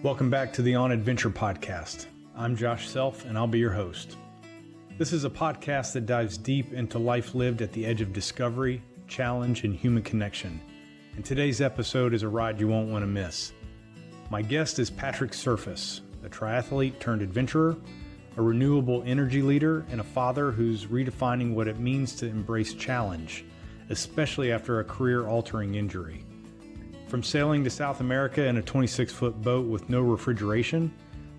Welcome back to the On Adventure podcast. I'm Josh Self, and I'll be your host. This is a podcast that dives deep into life lived at the edge of discovery, challenge, and human connection. And today's episode is a ride you won't want to miss. My guest is Patrick Serfass, a triathlete turned adventurer, a renewable energy leader, and a father who's redefining what it means to embrace challenge, especially after a career-altering injury. From sailing to South America in a 26-foot boat with no refrigeration,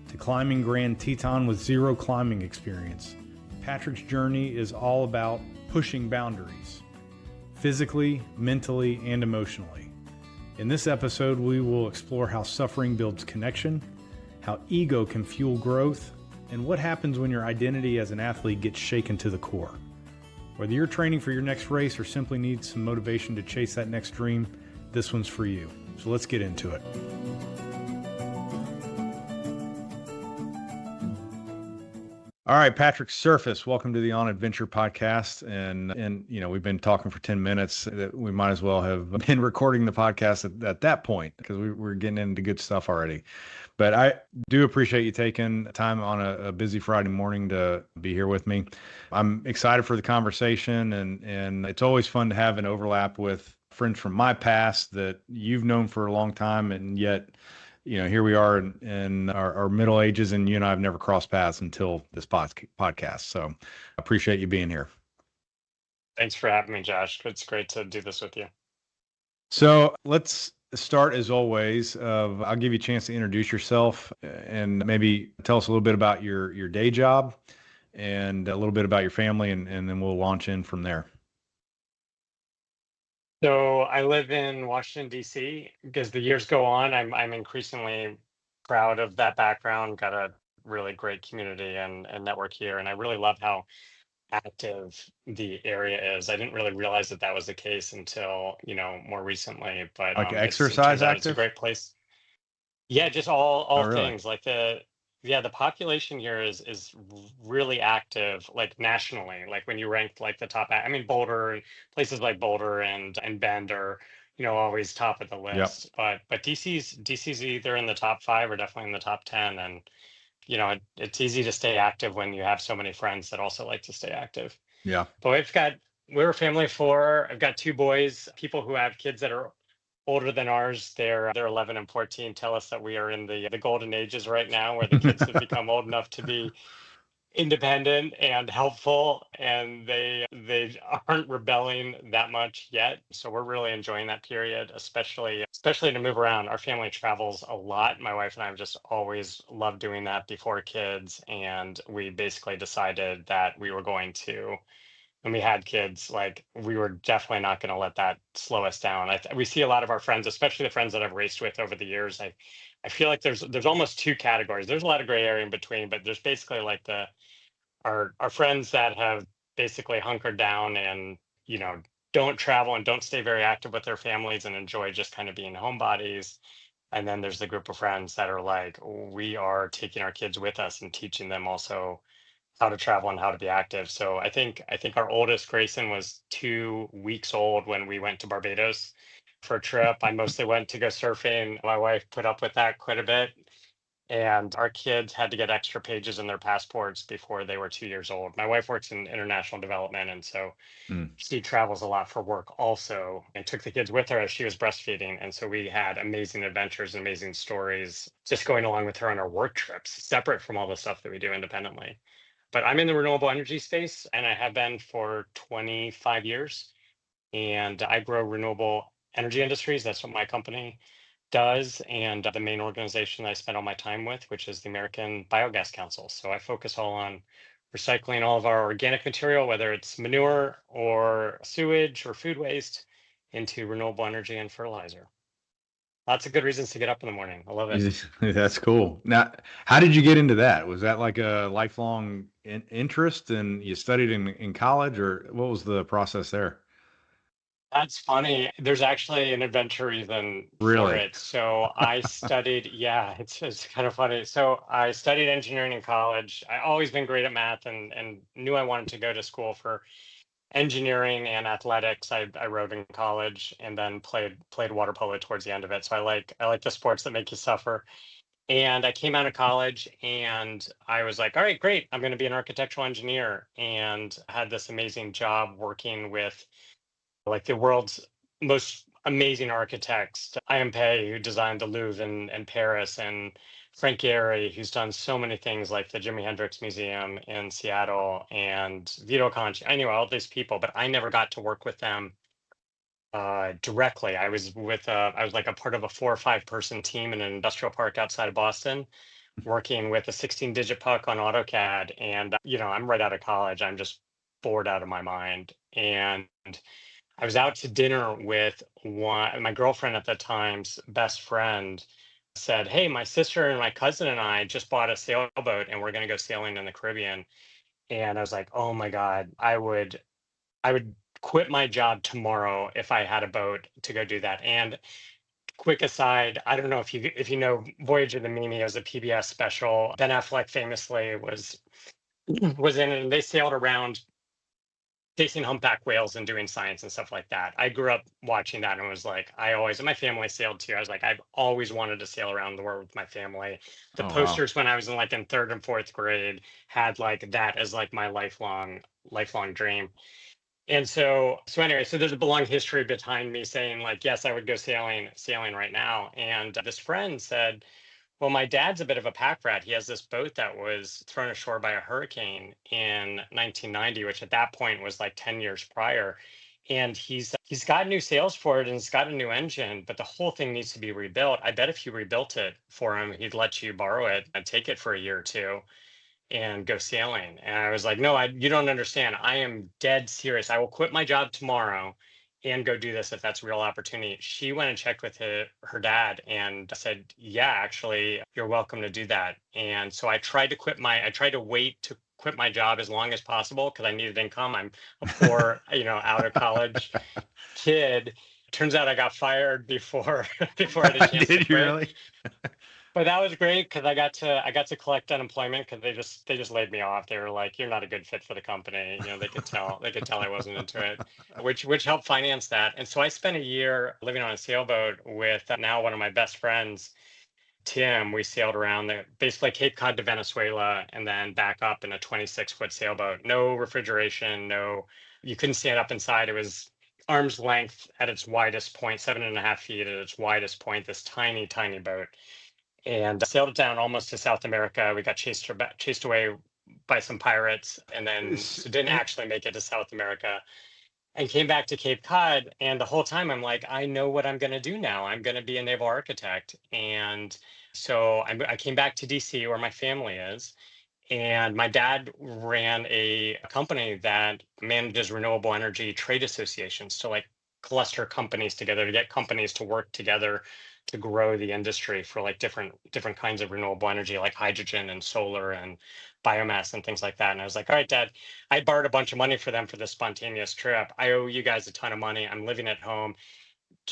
to climbing Grand Teton with zero climbing experience, Patrick's journey is all about pushing boundaries, physically, mentally, and emotionally. In this episode, we will explore how suffering builds connection, how ego can fuel growth, and what happens when your identity as an athlete gets shaken to the core. Whether you're training for your next race or simply need some motivation to chase that next dream, this one's for you. So let's get into it. All right, Patrick Serfass, welcome to the On Adventure podcast. And you know, we've been talking for 10 minutes. That we might as well have been recording the podcast at that point because we're getting into good stuff already. But I do appreciate you taking time on a busy Friday morning to be here with me. I'm excited for the conversation, and it's always fun to have an overlap with friends from my past that you've known for a long time, and yet, you know, here we are in our middle ages, and you and I have never crossed paths until this podcast. So I appreciate you being here. Thanks for having me, Josh. It's great to do this with you. So let's start as always. I'll give you a chance to introduce yourself and maybe tell us a little bit about your day job and a little bit about your family, and then we'll launch in from there. So I live in Washington, D.C. As the years go on, I'm increasingly proud of that background. Got a really great community and network here, and I really love how active the area is. I didn't really realize that was the case until, more recently. But Like it exercise turns out it's a active? great place. Yeah, just all Oh, really? things like the population here is really active, like nationally. Like when you rank like the top, I mean Boulder, places like Boulder and Bend are, always top of the Yep. list. But DC's either in the top 5 or definitely in the top 10. And it's easy to stay active when you have so many friends that also like to stay active. Yeah. But we're a family of 4. I've got 2 boys. People who have kids that are older than ours, they're 11 and 14, tell us that we are in the golden ages right now, where the kids have become old enough to be independent and helpful, and they aren't rebelling that much yet. So we're really enjoying that period, especially to move around. Our family travels a lot. My wife and I have just always loved doing that before kids, and we basically decided that we were going to, when we had kids, like we were definitely not going to let that slow us down. We see a lot of our friends, especially the friends that I've raced with over the years. I feel like there's almost 2 categories. There's a lot of gray area in between, but there's basically like our friends that have basically hunkered down and don't travel and don't stay very active with their families and enjoy just kind of being homebodies. And then there's the group of friends that are like, we are taking our kids with us and teaching them also how to travel and how to be active. So I think our oldest, Grayson, was 2 weeks old when we went to Barbados for a trip. I mostly went to go surfing. My wife put up with that quite a bit. And our kids had to get extra pages in their passports before they were 2 years old. My wife works in international development, and so she travels a lot for work also, and took the kids with her as she was breastfeeding. And so we had amazing adventures and amazing stories just going along with her on our work trips, separate from all the stuff that we do independently. But I'm in the renewable energy space, and I have been for 25 years. And I grow renewable energy industries. That's what my company does. And the main organization I spend all my time with, which is the American Biogas Council. So I focus all on recycling all of our organic material, whether it's manure or sewage or food waste, into renewable energy and fertilizer. Lots of good reasons to get up in the morning. I love it. That's cool. Now, how did you get into that? Was that like a lifelong interest and you studied in college, or what was the process there? That's funny. There's actually an adventure reason for Really? it. So I studied, yeah, it's kind of funny. So I studied engineering in college. I always been great at math and knew I wanted to go to school for engineering and athletics. I rowed in college and then played water polo towards the end of it. So I like the sports that make you suffer. And I came out of college and I was like, all right, great. I'm going to be an architectural engineer. And had this amazing job working with like the world's most amazing architects. Impe, who designed the Louvre in Paris, and Frank Gehry, who's done so many things like the Jimi Hendrix Museum in Seattle, and Vito Conci. I knew all these people, but I never got to work with them directly. I was like a part of a 4 or 5 person team in an industrial park outside of Boston, working with a 16-digit puck on AutoCAD. And, I'm right out of college. I'm just bored out of my mind. And I was out to dinner with my girlfriend at the time's best friend said, hey, my sister and my cousin and I just bought a sailboat and we're going to go sailing in the Caribbean. And I was like, oh my God, I would quit my job tomorrow if I had a boat to go do that. And quick aside, I don't know if you know Voyage of the Mimi. It was a PBS special. Ben Affleck famously was in it, and they sailed around chasing humpback whales and doing science and stuff like that. I grew up watching that and was like, and my family sailed too. I was like, I've always wanted to sail around the world with my family. The Oh, wow. posters when I was in third and fourth grade had like that as like my lifelong dream. And so anyway, so there's a long history behind me saying like, yes, I would go sailing right now. And this friend said, well, my dad's a bit of a pack rat. He has this boat that was thrown ashore by a hurricane in 1990, which at that point was like 10 years prior. And he's got new sails for it and it's got a new engine, but the whole thing needs to be rebuilt. I bet if you rebuilt it for him, he'd let you borrow it and take it for a year or two and go sailing. And I was like, no, you don't understand. I am dead serious. I will quit my job tomorrow and go do this if that's a real opportunity. She went and checked with her dad and said, yeah, actually, you're welcome to do that. And so I tried to wait to quit my job as long as possible because I needed income. I'm a poor, out of college kid. Turns out I got fired before before I had a chance to Did you quit. really? But that was great because I got to collect unemployment because they just laid me off. They were like, "You're not a good fit for the company." They could tell I wasn't into it, which helped finance that. And so I spent a year living on a sailboat with now one of my best friends, Tim. We sailed around basically Cape Cod to Venezuela and then back up in a 26-foot sailboat. No refrigeration, you couldn't stand up inside. It was arm's length at its widest point, 7.5 feet at its widest point. This tiny, tiny boat and sailed it down almost to South America. We got chased away by some pirates, and then S- so didn't actually make it to South America, and came back to Cape Cod. And the whole time, I'm like, I know what I'm going to do now. I'm going to be a naval architect. And so I came back to DC, where my family is. And my dad ran a company that manages renewable energy trade associations to like cluster companies together to get companies to work together to grow the industry for like different kinds of renewable energy like hydrogen and solar and biomass and things like that. And I was like, all right, Dad, I borrowed a bunch of money for them for this spontaneous trip. I owe you guys a ton of money. I'm living at home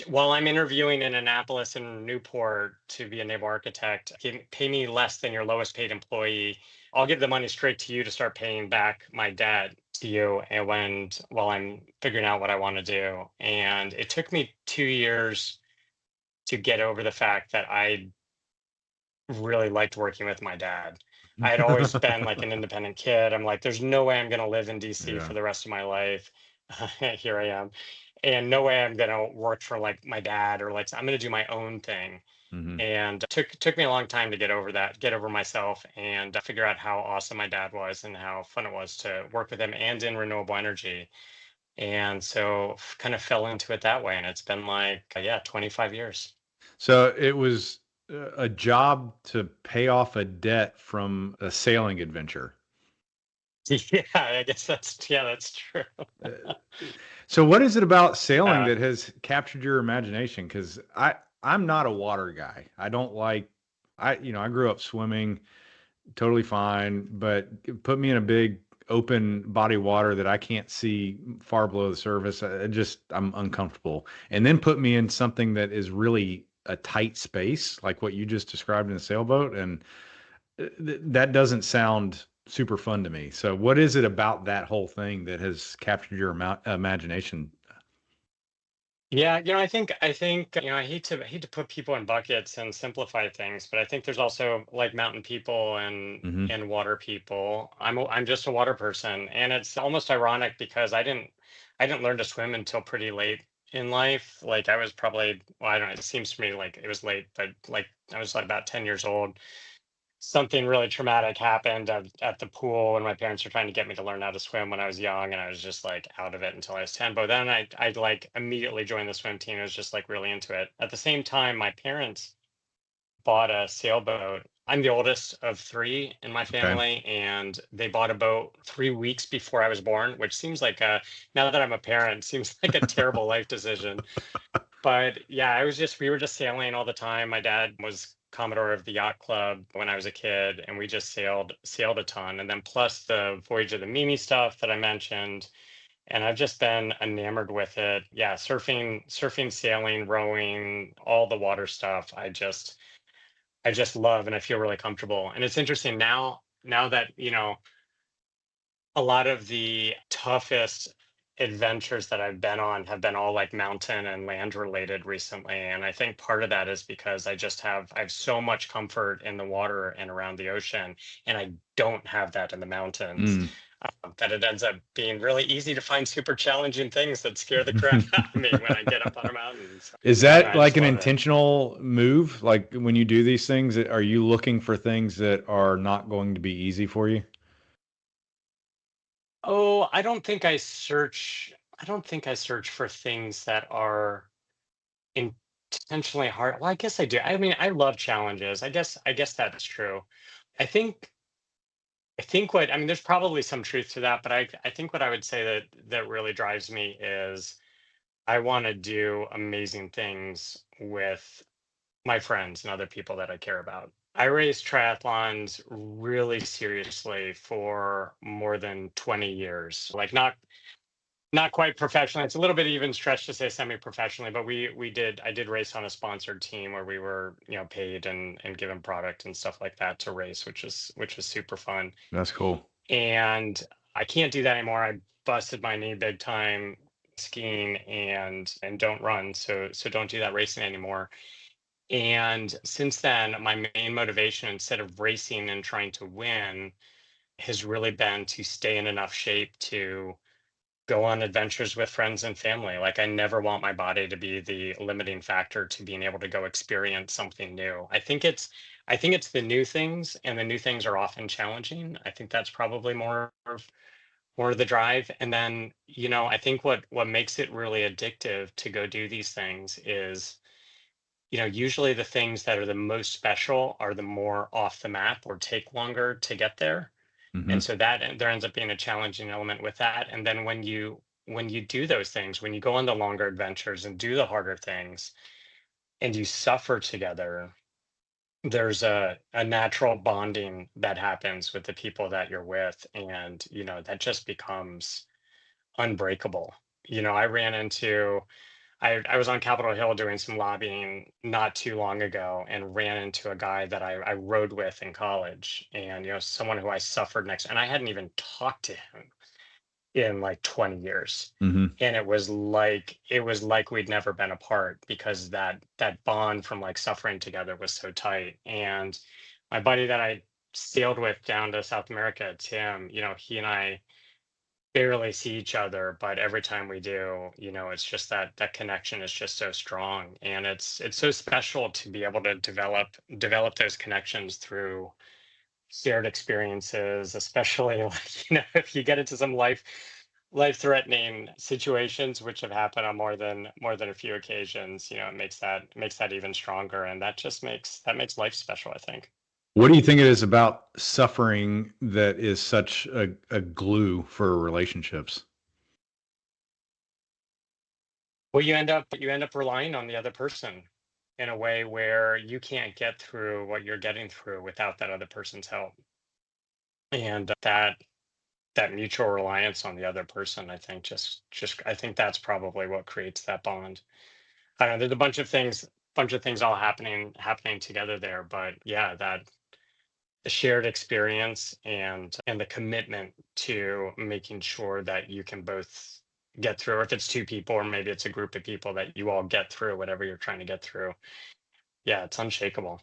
while I'm interviewing in Annapolis and Newport to be a naval architect. Pay me less than your lowest paid employee. I'll give the money straight to you to start paying back my debt to you, and while I'm figuring out what I want to do. And it took me 2 years to get over the fact that I really liked working with my dad. I had always been like an independent kid. I'm like, there's no way I'm going to live in DC Yeah. for the rest of my life. Here I am. And no way I'm going to work for like my dad or like I'm going to do my own thing. Hmm. And took me a long time to get over that, get over myself and figure out how awesome my dad was and how fun it was to work with him and in renewable energy. And so kind of fell into it that way. And it's been like, yeah, 25 years. So it was a job to pay off a debt from a sailing adventure. Yeah, I guess that's true. Uh, So what is it about sailing Uh, that has captured your imagination? Because I'm not a water guy. I don't like I grew up swimming totally fine, but put me in a big open body of water that I can't see far below the surface. I'm uncomfortable. And then put me in something that is really a tight space, like what you just described in a sailboat, and that doesn't sound super fun to me. So what is it about that whole thing that has captured your imagination? Yeah, I think I hate to put people in buckets and simplify things, but I think there's also like mountain people and Hmm. water people. I'm just a water person, and it's almost ironic because I didn't learn to swim until pretty late in life. Like I was probably, well, I don't know, it seems to me like it was late, but like I was like about 10 years old. Something really traumatic happened at the pool, and my parents were trying to get me to learn how to swim when I was young, and I was just like out of it until I was 10. But then I like immediately joined the swim team. I was just like really into it. At the same time, my parents bought a sailboat. I'm the oldest of three in my Okay. family, and they bought a boat 3 weeks before I was born, which seems like now that I'm a parent, seems like a terrible life decision. But yeah, we were just sailing all the time. My dad was Commodore of the yacht club when I was a kid, and we just sailed a ton. And then plus the Voyage of the Mimi stuff that I mentioned, and I've just been enamored with it. Yeah, surfing, sailing, rowing, all the water stuff. I just love, and I feel really comfortable. And it's interesting now that, a lot of the toughest adventures that I've been on have been all like mountain and land related recently. And I think part of that is because I have so much comfort in the water and around the ocean, and I don't have that in the mountains. Mm. That it ends up being really easy to find super challenging things that scare the crap out of me when I get up on a mountain. So Is I don't know, that I like just an love it. intentional move? Like when you do these things, are you looking for things that are not going to be easy for you? Oh, I don't think I search for things that are intentionally hard. Well, I guess I do. I mean, I love challenges. I guess that's true. I think I mean, there's probably some truth to that, but I think what I would say that really drives me is I want to do amazing things with my friends and other people that I care about. I race triathlons really seriously for more than 20 years. Like not quite professionally. It's a little bit even stretched to say semi-professionally, but I did race on a sponsored team where we were, paid and given product and stuff like that to race, which was super fun. That's cool. And I can't do that anymore. I busted my knee big time skiing and don't run, so don't do that racing anymore. And since then, my main motivation, instead of racing and trying to win, has really been to stay in enough shape to go on adventures with friends and family. Like I never want my body to be the limiting factor to being able to go experience something new. I think it's the new things, and the new things are often challenging. I think that's probably more of the drive. And then, I think what makes it really addictive to go do these things is, usually the things that are the most special are the more off the map or take longer to get there. Hmm. And so there ends up being a challenging element with that. And then when you do those things, when you go on the longer adventures and do the harder things and you suffer together, there's a natural bonding that happens with the people that you're with, and that just becomes unbreakable. I was on Capitol Hill doing some lobbying not too long ago and ran into a guy that I rode with in college, and someone who I suffered next, and I hadn't even talked to him in like 20 years. Hmm. And it was like we'd never been apart because that bond from like suffering together was so tight. And my buddy that I sailed with down to South America, Tim, he and I barely see each other, but every time we do, it's just that connection is just so strong, and it's so special to be able to develop those connections through shared experiences, especially like, if you get into some life threatening situations, which have happened on more than a few occasions. It makes that even stronger, and that makes life special, I think. What do you think it is about suffering that is such a glue for relationships? Well, you end up relying on the other person in a way where you can't get through what you're getting through without that other person's help. And that mutual reliance on the other person, I think just I think that's probably what creates that bond. I don't know, there's a bunch of things all happening together there, but yeah, that the shared experience and the commitment to making sure that you can both get through, or if it's two people, or maybe it's a group of people that you all get through whatever you're trying to get through. Yeah, it's unshakable.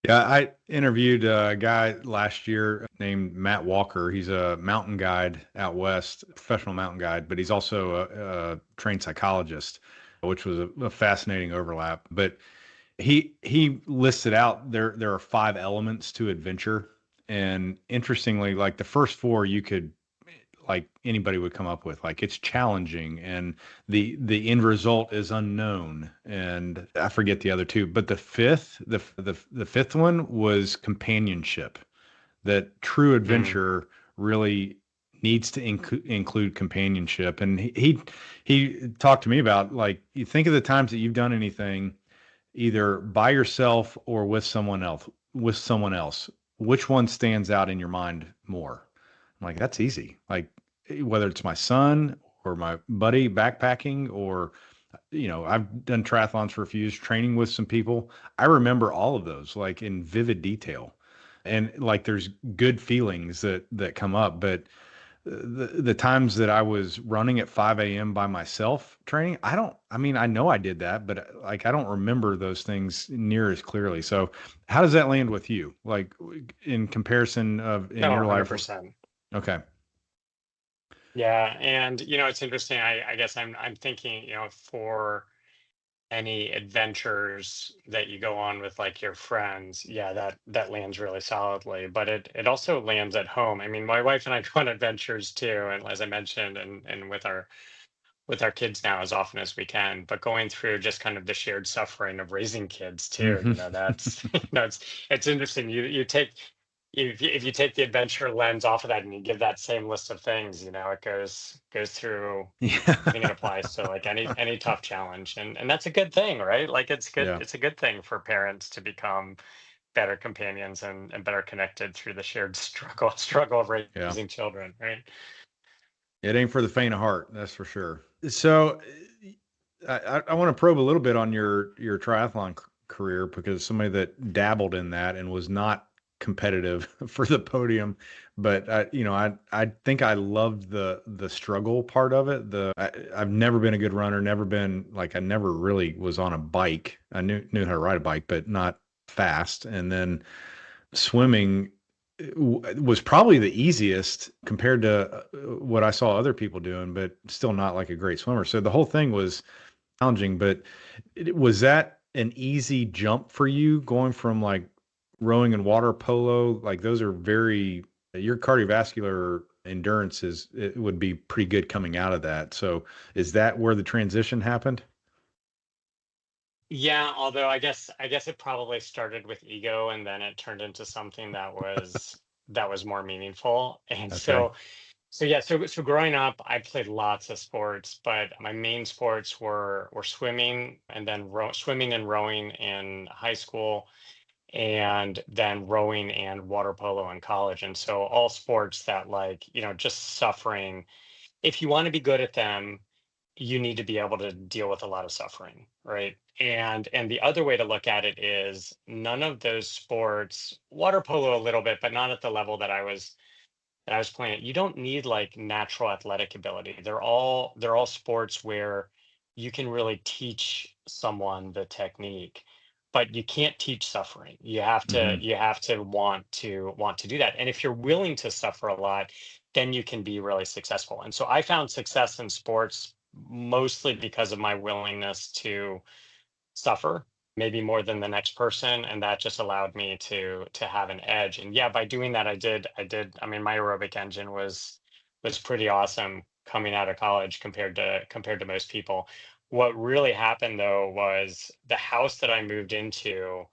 Yeah, I interviewed a guy last year named Matt Walker. He's a mountain guide out west, professional mountain guide, but he's also a trained psychologist, which was a fascinating overlap. But he listed out there are 5 elements to adventure, and interestingly, like the first 4 you could like anybody would come up with. Like it's challenging and the end result is unknown, and I forget the other 2, but the fifth one was companionship. That true Mm. adventure really needs to include companionship. And he talked to me about, like, you think of the times that you've done anything either by yourself or with someone else, which one stands out in your mind more? I'm like, that's easy. Like, whether it's my son or my buddy backpacking, or, I've done triathlons for a few years, training with some people. I remember all of those like in vivid detail. And like, there's good feelings that come up. But the times that I was running at 5 a.m. by myself training, I mean, I know I did that, but like, I don't remember those things near as clearly. So how does that land with you? Like, in comparison of in No, your life? 100%. Okay. Yeah, and it's interesting. I guess I'm thinking, for any adventures that you go on with like your friends, yeah, that lands really solidly. But it also lands at home. I mean, my wife and I go on adventures too, and as I mentioned, and with our kids now as often as we can. But going through just kind of the shared suffering of raising kids too, Hmm. that's it's interesting. You take if you take the adventure lens off of that and you give that same list of things, it goes through. I think it Yeah. applies to like any tough challenge, and that's a good thing, right? Like it's good. Yeah. It's a good thing for parents to become better companions and better connected through the shared struggle of Yeah. raising children, right? It ain't for the faint of heart, that's for sure. So I want to probe a little bit on your triathlon career, because somebody that dabbled in that and was not competitive for the podium, but I think I loved the struggle part of it. I've never been a good runner, never been, like, I never really was on a bike. I knew how to ride a bike, but not fast. And then swimming was probably the easiest compared to what I saw other people doing, but still not like a great swimmer. So the whole thing was challenging. But was that an easy jump for you, going from like rowing and water polo? Like, those are your cardiovascular endurance it would be pretty good coming out of that. So is that where the transition happened? Yeah, although I guess it probably started with ego and then it turned into something that was more meaningful. And Okay. so yeah, so growing up, I played lots of sports, but my main sports were swimming and then swimming and rowing in high school, and then rowing and water polo in college. And so all sports that, like, just suffering. If you want to be good at them, you need to be able to deal with a lot of suffering, right? And the other way to look at it is none of those sports, water polo a little bit, but not at the level that I was playing it. You don't need like natural athletic ability. They're all sports where you can really teach someone the technique, but you can't teach suffering. You have to Hmm. you have to want to do that. And if you're willing to suffer a lot, then you can be really successful. And so I found success in sports mostly because of my willingness to suffer, maybe more than the next person, and that just allowed me to have an edge. And yeah, by doing that, I mean, my aerobic engine was pretty awesome coming out of college compared to most people. What really happened though was the house that I moved into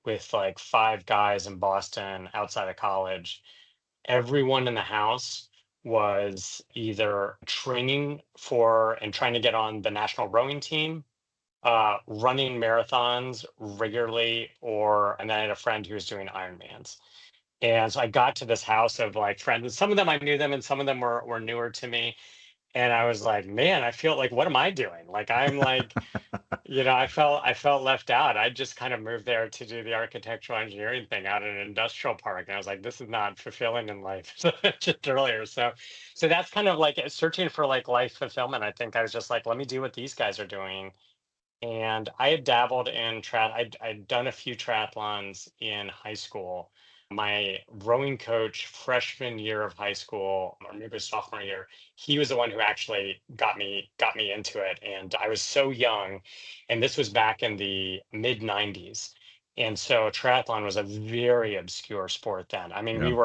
with like 5 guys in Boston outside of college, everyone in the house was either training for and trying to get on the national rowing team, running marathons regularly, and then I had a friend who was doing Ironmans. And so I got to this house of like friends, and some of them I knew them and some of them were newer to me. And I was like, man, I feel like, what am I doing? Like, I'm like, I felt left out. I just kind of moved there to do the architectural engineering thing out in an industrial park. And I was like, this is not fulfilling in life. So just earlier. So that's kind of like searching for like life fulfillment. I think I was just like, let me do what these guys are doing. And I had dabbled in I'd done a few triathlons in high school. My rowing coach, freshman year of high school, or maybe sophomore year, he was the one who actually got me into it. And I was so young, and this was back in the mid '90s. And so triathlon was a very obscure sport then. I mean, we Yeah.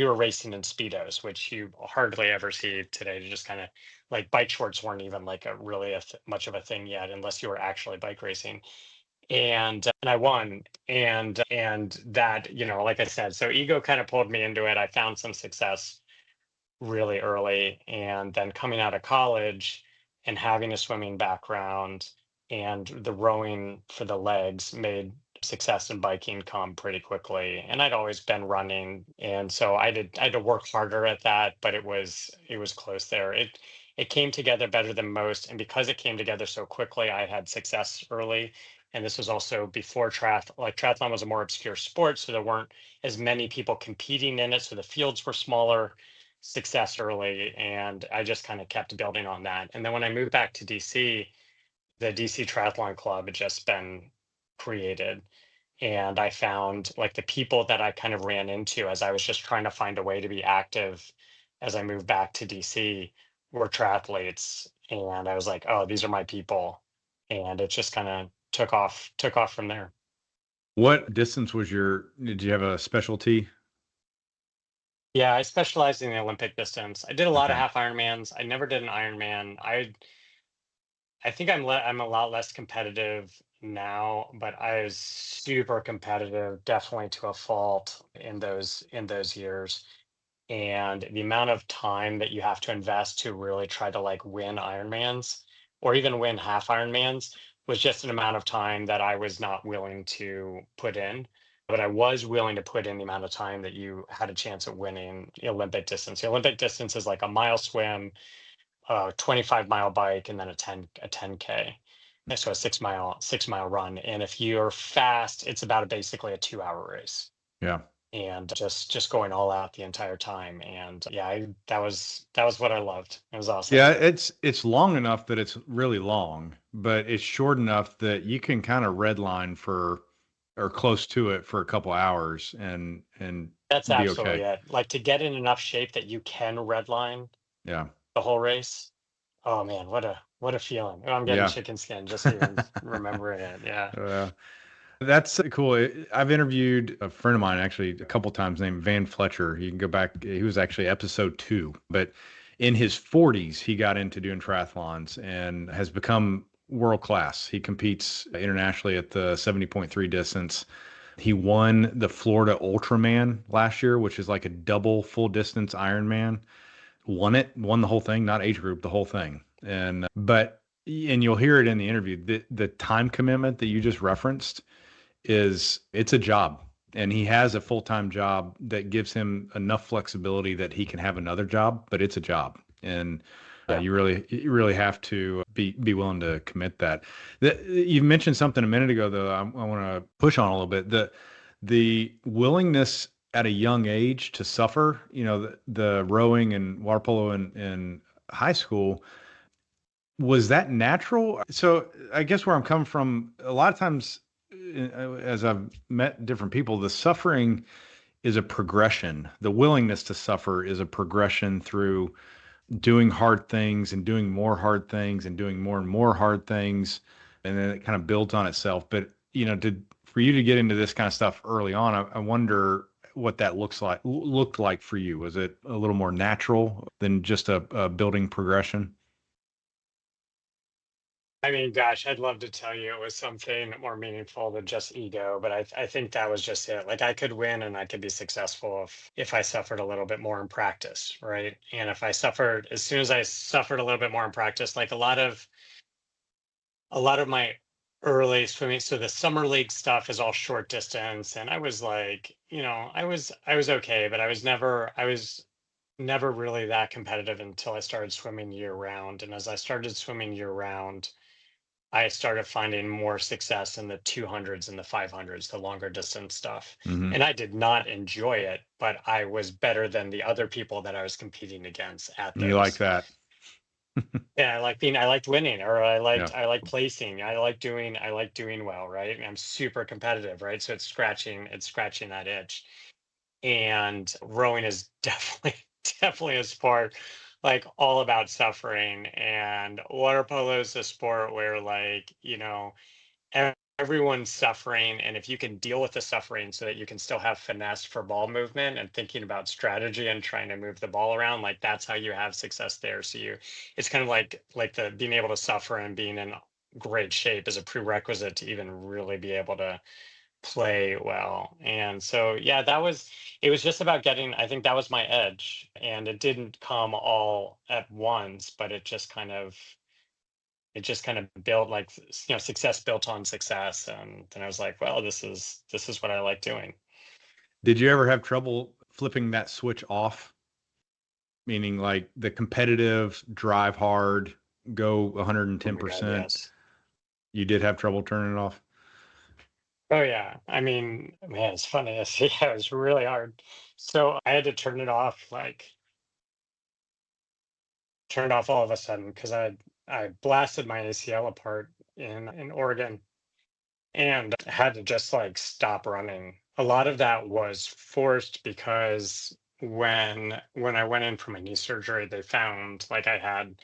were racing in speedos, which you hardly ever see today. To just kind of like bike shorts weren't even like a really much of a thing yet, unless you were actually bike racing. And I won, and that, like I said, so ego kind of pulled me into it. I found some success really early, and then coming out of college and having a swimming background and the rowing for the legs made success in biking come pretty quickly. And I'd always been running, and so I had to work harder at that, but it was close there. It came together better than most, and because it came together so quickly, I had success early. And this was also before triathlon was a more obscure sport, so there weren't as many people competing in it, so the fields were smaller. Success early, and I just kind of kept building on that. And then when I moved back to DC, the DC Triathlon Club had just been created. And I found like the people that I kind of ran into as I was just trying to find a way to be active as I moved back to DC were triathletes. And I was like, oh, these are my people. And it just kind of took off from there. What distance did you have a specialty? Yeah, I specialized in the Olympic distance. I did a lot of Okay. half Ironmans. I never did an Ironman. I think I'm a lot less competitive now, but I was super competitive, definitely to a fault in those years. And the amount of time that you have to invest to really try to like win Ironmans or even win half Ironmans was just an amount of time that I was not willing to put in. But I was willing to put in the amount of time that you had a chance at winning the Olympic distance. The Olympic distance is like a mile swim, 25-mile bike, and then a 10K. And so a 6-mile run. And if you're fast, it's about basically a 2-hour race. Yeah. And just going all out the entire time. And yeah, that was what I loved. It was awesome. Yeah, it's long enough that it's really long, but it's short enough that you can kind of redline for or close to it for a couple hours and That's be okay. absolutely it. Like to get in enough shape that you can redline Yeah. the whole race. Oh man, what a feeling. Oh, I'm getting Yeah. chicken skin just even remembering it. Yeah. Uh, that's cool. I've interviewed a friend of mine actually a couple times named Van Fletcher. You can go back. He was actually episode 2, but in his 40s, he got into doing triathlons and has become world class. He competes internationally at the 70.3 distance. He won the Florida Ultraman last year, which is like a double full distance Ironman. Won the whole thing, not age group, the whole thing. And you'll hear it in the interview. The time commitment that you just referenced it's a job, and he has a full-time job that gives him enough flexibility that he can have another job, but it's a job. And Yeah. you really have to be willing to commit that. You mentioned something a minute ago, though. I want to push on a little bit. The willingness at a young age to suffer, the rowing and water polo in high school, was that natural? So I guess where I'm coming from, a lot of times, as I've met different people, the suffering is a progression. The willingness to suffer is a progression through doing hard things and doing more hard things and doing more and more hard things, and then it kind of builds on itself. But for you to get into this kind of stuff early on, I wonder what that looked like for you. Was it a little more natural than just a building progression? I mean, gosh, I'd love to tell you it was something more meaningful than just ego, but I think that was just it. Like I could win and I could be successful if I suffered a little bit more in practice, right? And if I suffered, as soon as I suffered a little bit more in practice, like a lot of my early swimming, so the summer league stuff is all short distance, and I was like, I was okay, but I was never really that competitive until I started swimming year round. And as I started swimming year round, I started finding more success in the 200s and the 500s, the longer distance stuff. Hmm. And I did not enjoy it, but I was better than the other people that I was competing against at You like those. that? Yeah, I liked winning, or Yeah. I like placing. I like doing well, right? And I'm super competitive, right? So it's scratching that itch. And rowing is definitely definitely a sport like all about suffering. And water polo is a sport where everyone's suffering, and if you can deal with the suffering so that you can still have finesse for ball movement and thinking about strategy and trying to move the ball around, like that's how you have success there. So it's kind of like the being able to suffer and being in great shape is a prerequisite to even really be able to play well. And so, yeah, it was just about getting, I think that was my edge. And it didn't come all at once, but it just kind of built success built on success. And then I was like, well, this is what I like doing. Did you ever have trouble flipping that switch off? Meaning like the competitive, drive hard, go Oh my God, 110%. yes. You did have trouble turning it off? Oh yeah. I mean, man, it's funny. Yeah, it was really hard. So I had to turn it off all of a sudden because I blasted my ACL apart in Oregon and had to just like stop running. A lot of that was forced because when I went in for my knee surgery, they found like I had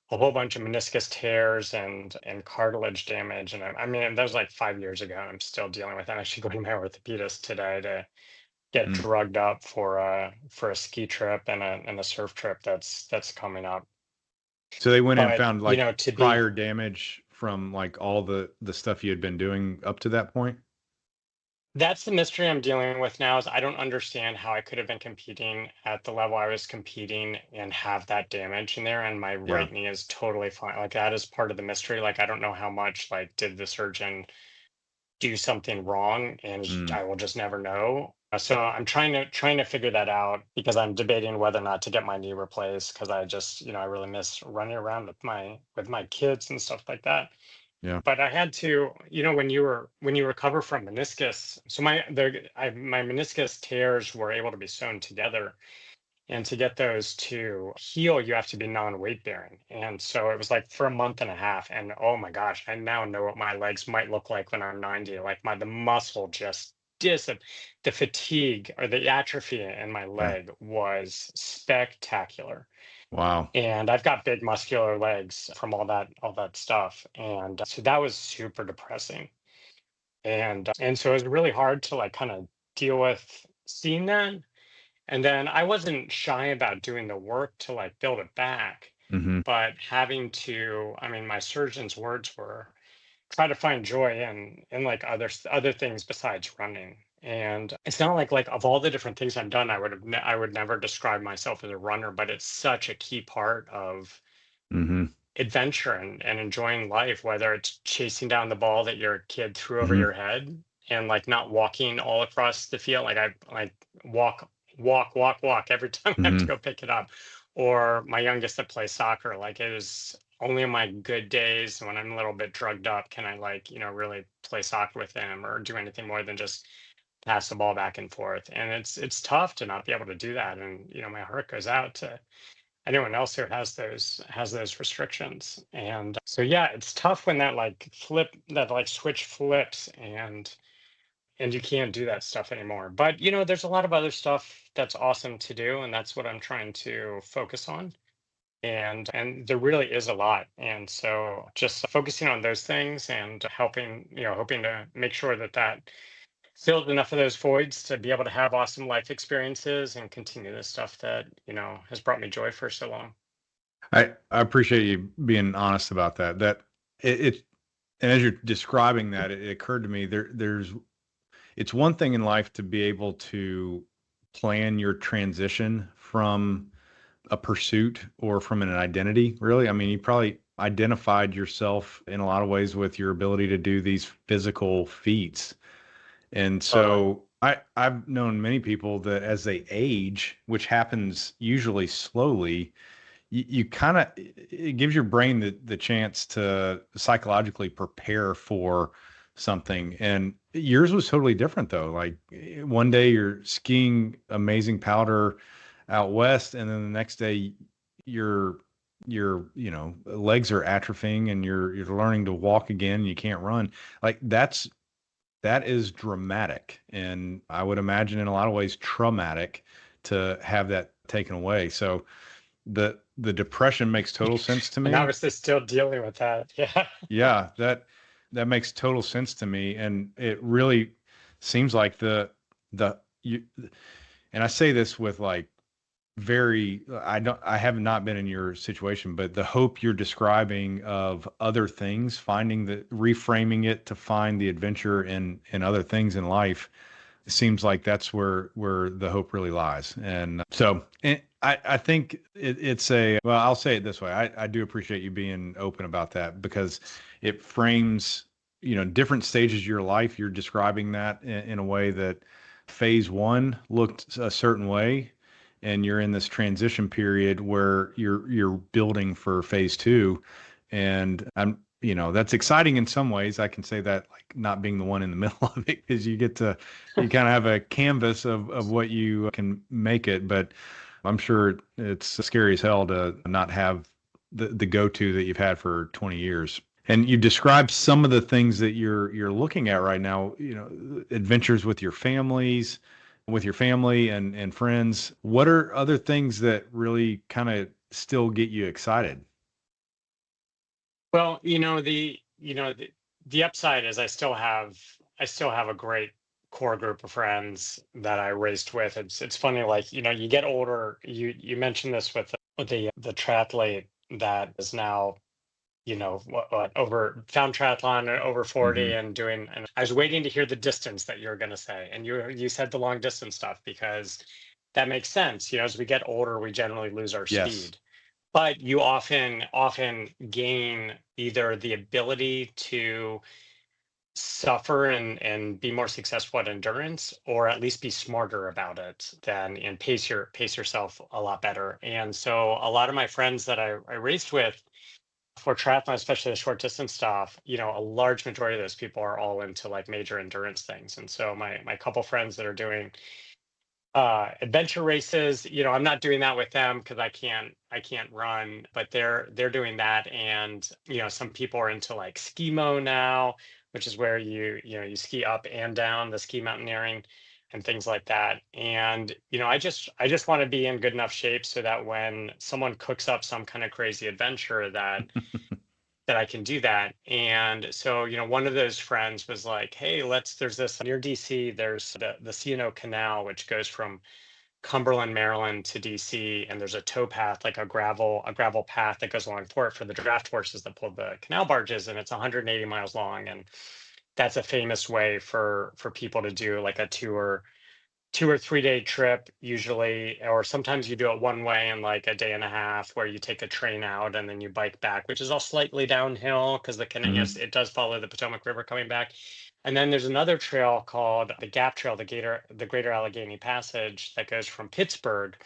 a whole bunch of meniscus tears and cartilage damage. And I mean, that was like 5 years ago. I'm still dealing with that. I'm actually going to my orthopedist today to get Mm. drugged up for a ski trip and a surf trip that's coming up. So they went in and But found like to be prior damage from like all the stuff you had been doing up to that point? That's the mystery I'm dealing with now is I don't understand how I could have been competing at the level I was competing and have that damage in there, and my Yeah. right knee is totally fine. Like that is part of the mystery. Like I don't know how much like did the surgeon do something wrong, and Mm. I will just never know. So I'm trying to figure that out because I'm debating whether or not to get my knee replaced because I just I really miss running around with my kids and stuff like that. Yeah. But I had to, when you recover from meniscus, so my meniscus tears were able to be sewn together, and to get those to heal, you have to be non-weight bearing. And so it was like for a month and a half, and oh my gosh, I now know what my legs might look like when I'm 90. Like the muscle just the fatigue or the atrophy in my Yeah. leg was spectacular. Wow. And I've got big muscular legs from all that stuff, and so that was super depressing. And so it was really hard to like kind of deal with seeing that. And then I wasn't shy about doing the work to like build it back, Hmm. but having to, I mean, my surgeon's words were try to find joy in like other things besides running. And it's not like of all the different things I've done, I would never describe myself as a runner, but it's such a key part of Hmm. adventure and enjoying life, whether it's chasing down the ball that your kid threw over Hmm. your head and like not walking all across the field. Like I like walk every time I have to Hmm. go pick it up. Or my youngest that plays soccer, like it is only on my good days when I'm a little bit drugged up can I really play soccer with him or do anything more than just pass the ball back and forth. And it's tough to not be able to do that. And my heart goes out to anyone else who has those restrictions. And so yeah, it's tough when that like switch flips and you can't do that stuff anymore. But there's a lot of other stuff that's awesome to do, and that's what I'm trying to focus on. And there really is a lot. And so just focusing on those things and hoping to make sure that filled enough of those voids to be able to have awesome life experiences and continue the stuff that has brought me joy for so long. I appreciate you being honest about that. That it and as you're describing that, it occurred to me there's it's one thing in life to be able to plan your transition from a pursuit or from an identity, really. I mean, you probably identified yourself in a lot of ways with your ability to do these physical feats. And Totally. so I've known many people that as they age, which happens usually slowly, you kind of, it gives your brain the chance to psychologically prepare for something. And yours was totally different though. Like one day you're skiing amazing powder out west, and then the next day your legs are atrophying and you're learning to walk again and you can't run. Like that is dramatic, and I would imagine in a lot of ways traumatic to have that taken away. So the depression makes total sense to And me. obviously still dealing with that. Yeah. Yeah, that makes total sense to me, and it really seems like the you, and I say this with like I have not been in your situation, but the hope you're describing of other things, finding reframing it to find the adventure in other things in life, seems like that's where the hope really lies. And so I think well, I'll say it this way. I do appreciate you being open about that, because it frames, different stages of your life. You're describing that in a way that phase one looked a certain way, and you're in this transition period where you're building for phase two. And that's exciting in some ways. I can say that, like, not being the one in the middle of it, because you kind of have a canvas of what you can make it. But I'm sure it's scary as hell to not have the go-to that you've had for 20 years. And you described some of the things that you're looking at right now, adventures with your family and friends. What are other things that really kind of still get you excited? Well, the upside is I still have a great core group of friends that I raced with. It's funny, like, you get older. You mentioned this with the triathlete that is now, what over found triathlon at over 40 Hmm. and doing. And I was waiting to hear the distance that you were going to say, and you said the long distance stuff, because that makes sense. As we get older, we generally lose our Yes. speed, but you often gain either the ability to suffer and be more successful at endurance, or at least be smarter about it than and pace yourself a lot better. And so a lot of my friends that I raced with for triathlon, especially the short distance stuff, a large majority of those people are all into like major endurance things. And so my couple friends that are doing adventure races, I'm not doing that with them because I can't run, but they're doing that. And some people are into like skimo now, which is where you ski up and down, the ski mountaineering and things like that. And I just want to be in good enough shape so that when someone cooks up some kind of crazy adventure, that I can do that. And so, one of those friends was like, "Hey, there's this near DC, there's the C&O Canal, which goes from Cumberland, Maryland to DC, and there's a tow path, like a gravel path that goes along for it for the draft horses that pull the canal barges, and it's 180 miles long. And that's a famous way for people to do like a 2 or 3 day trip usually, or sometimes you do it one way in like a day and a half, where you take a train out and then you bike back, which is all slightly downhill because the canal, Hmm. yes, it does follow the Potomac River coming back. And then there's another trail called the Gap Trail, the Greater Allegheny Passage, that goes from Pittsburgh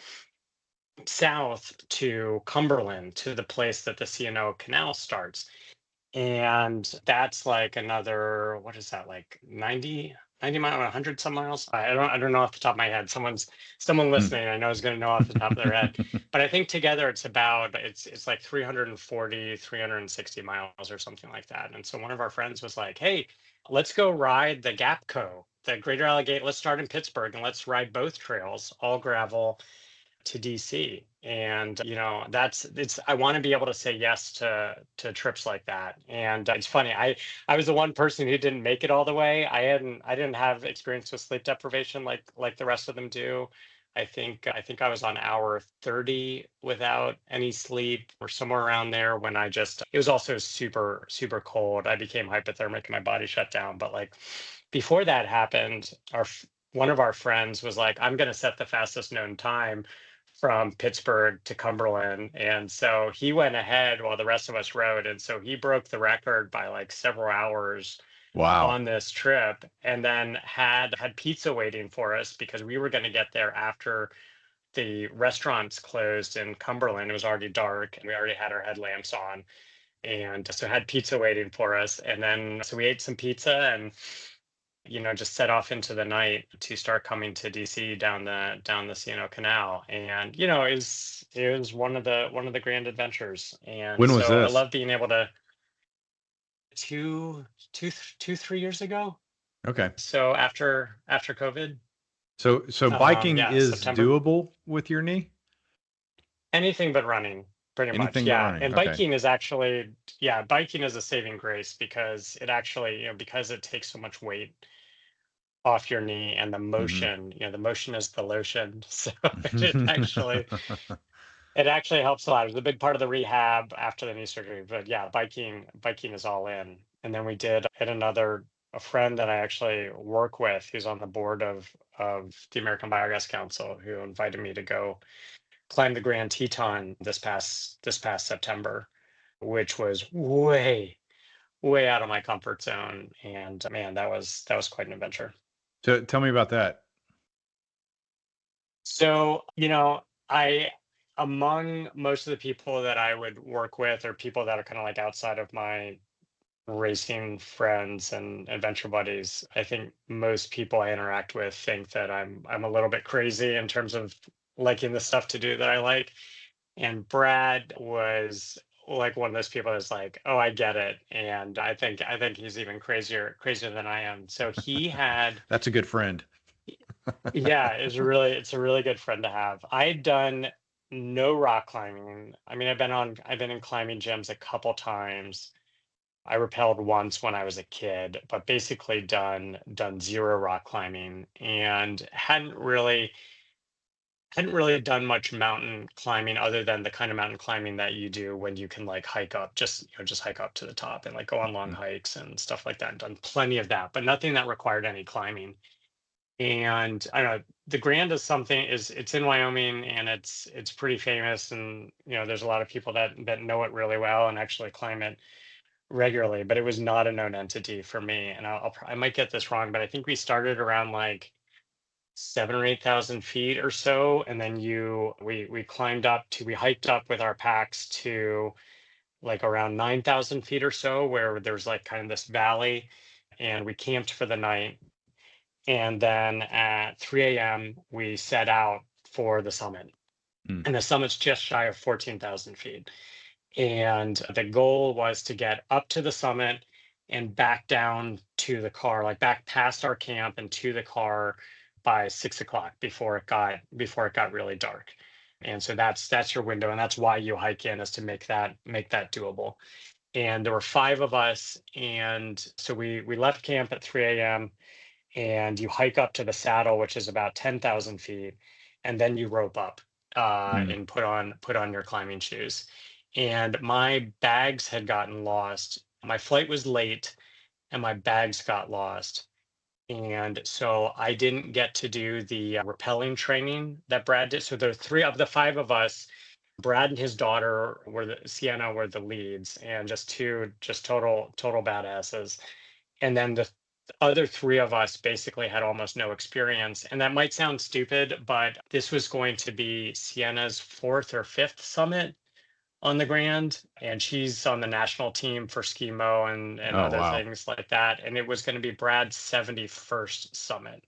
south to Cumberland, to the place that the C&O Canal starts. And that's like another, what is that, like 90 miles, 100 some miles? I don't know off the top of my head. Someone listening, I know, is going to know off the top of their head. But I think together it's like 340, 360 miles or something like that. And so one of our friends was like, "Hey, let's go ride the Gapco, the Greater Allegheny. Let's start in Pittsburgh and let's ride both trails, all gravel, to DC." And I want to be able to say yes to trips like that. And it's funny, I was the one person who didn't make it all the way. I didn't have experience with sleep deprivation like the rest of them do. I think I was on hour 30 without any sleep, or somewhere around there, when it was also super super cold. I became hypothermic and my body shut down. But like, before that happened, one of our friends was like, "I'm going to set the fastest known time from Pittsburgh to Cumberland." And so he went ahead while the rest of us rode. And so he broke the record by like several hours Wow. on this trip, and then had pizza waiting for us because we were going to get there after the restaurants closed in Cumberland. It was already dark and we already had our headlamps on. And so had pizza waiting for us. And then so we ate some pizza and just set off into the night to start coming to DC down the C&O Canal. And it was one of the grand adventures. And When was so I this? love being able to 3 years ago. Okay. So after COVID. So biking Yeah, is September. doable with your knee? Anything but running, pretty much. Anything but Yeah. running. And Okay. biking is actually, yeah, biking is a saving grace because it actually, because it takes so much weight off your knee and the Mhm. motion, the motion is the lotion. So it actually helps a lot. It was a big part of the rehab after the knee surgery. But yeah, biking is all in. And then we did hit a friend that I actually work with who's on the board of the American Biogas Council, who invited me to go climb the Grand Teton this past September, which was way out of my comfort zone. And man, that was quite an adventure. So tell me about that. So, I among most of the people that I would work with or people that are kind of like outside of my racing friends and adventure buddies, I think most people I interact with think that I'm a little bit crazy in terms of liking the stuff to do that I like. And Brad was like one of those people that's like, oh, I get it. And I think he's even crazier than I am. So he had, That's a good friend. yeah, it's a really good friend to have. I had done no rock climbing. I mean, I've been in climbing gyms a couple times. I rappelled once when I was a kid, but basically done zero rock climbing and hadn't really done much mountain climbing other than the kind of mountain climbing that you do when you can like hike up, just hike up to the top and like go on long Mm. hikes and stuff like that. Done plenty of that, but nothing that required any climbing. And I don't know, the Grand is it's in Wyoming and it's pretty famous, and there's a lot of people that know it really well and actually climb it regularly, but it was not a known entity for me. And I might get this wrong, but I think we started around like 7 or 8,000 feet or so, and then we hiked up with our packs to like around 9,000 feet or so, where there's like kind of this valley, and we camped for the night. And then at 3 a.m. we set out for the summit, Mm. and the summit's just shy of 14,000 feet. And the goal was to get up to the summit and back down to the car, like back past our camp and to the car by 6 o'clock before it got really dark. And so that's your window, and that's why you hike in, is to make that doable. And there were five of us, and so we left camp at 3 a.m. and you hike up to the saddle, which is about 10,000 feet, and then you rope up Mm. and put on your climbing shoes. And my bags had gotten lost. My flight was late, and my bags got lost. And so I didn't get to do the rappelling training that Brad did. So the three of the five of us, Brad and his daughter Sienna were the leads, and just total badasses. And then the other three of us basically had almost no experience. And that might sound stupid, but this was going to be Sienna's fourth or fifth summit on the Grand, and she's on the national team for skimo and Oh, other wow. things like that. And it was going to be Brad's 71st summit.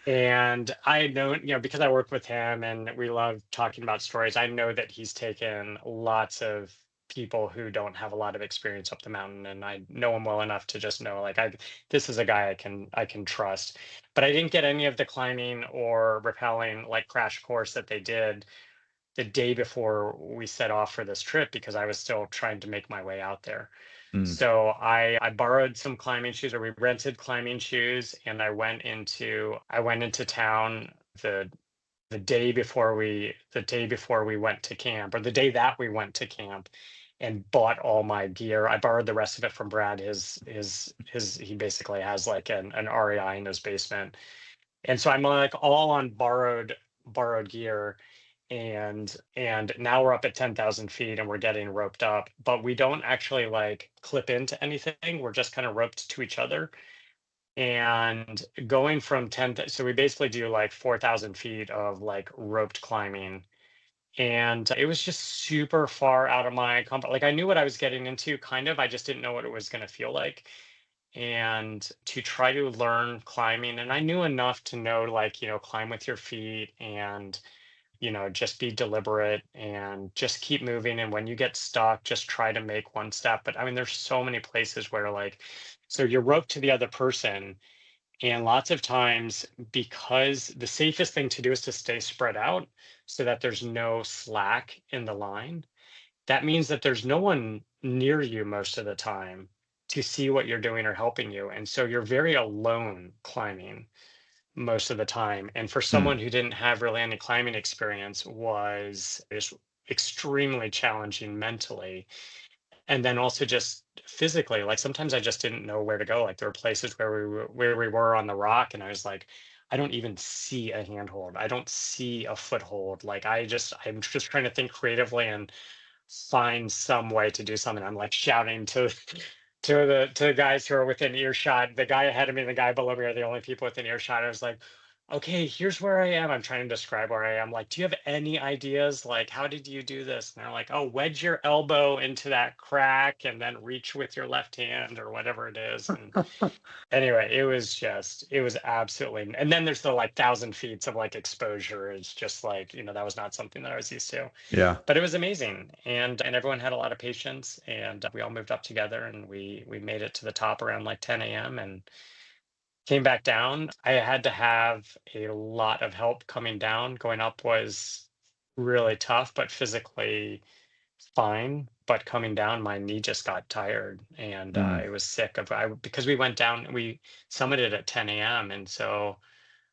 And I know, because I work with him and we love talking about stories, I know that he's taken lots of people who don't have a lot of experience up the mountain, and I know him well enough to just know, like, this is a guy I can trust. But I didn't get any of the climbing or rappelling like crash course that they did the day before we set off for this trip, because I was still trying to make my way out there. Mm. So I borrowed some climbing shoes, or we rented climbing shoes, and I went into town the day before we went to camp, or the day that we went to camp, and bought all my gear. I borrowed the rest of it from Brad. He basically has like an REI in his basement. And so I'm like all on borrowed gear. and now we're up at 10,000 feet and we're getting roped up, but we don't actually like clip into anything. We're just kind of roped to each other. And going from 10, so we basically do like 4,000 feet of like roped climbing. And it was just super far out of my comfort. Like I knew what I was getting into, kind of. I just didn't know what it was going to feel like. And to try to learn climbing, and I knew enough to know, like, climb with your feet and, just be deliberate and just keep moving. And when you get stuck, just try to make one step. But I mean, there's so many places where, like, so you're roped to the other person. And lots of times, because the safest thing to do is to stay spread out so that there's no slack in the line. That means that there's no one near you most of the time to see what you're doing or helping you. And so you're very alone climbing most of the time. And for Hmm. someone who didn't have really any climbing experience, was just extremely challenging mentally. And then also just physically, like sometimes I just didn't know where to go. Like there were places where we were on the rock, and I was like, I don't even see a handhold. I don't see a foothold. Like I'm just trying to think creatively and find some way to do something. I'm like shouting to to the guys who are within earshot. The guy ahead of me and the guy below me are the only people within earshot. I was like, okay, here's where I am. I'm trying to describe where I am. Like, do you have any ideas? Like, how did you do this? And they're like, oh, wedge your elbow into that crack and then reach with your left hand or whatever it is. And anyway, it was absolutely. And then there's the like 1,000 feet of like exposure. It's just like, that was not something that I was used to, Yeah. but it was amazing. And everyone had a lot of patience, and we all moved up together, and we made it to the top around like 10 a.m. and came back down. I had to have a lot of help coming down. Going up was really tough, but physically fine. But coming down, my knee just got tired, and Hmm. it was sick because we went down. We summited at 10 a.m. And so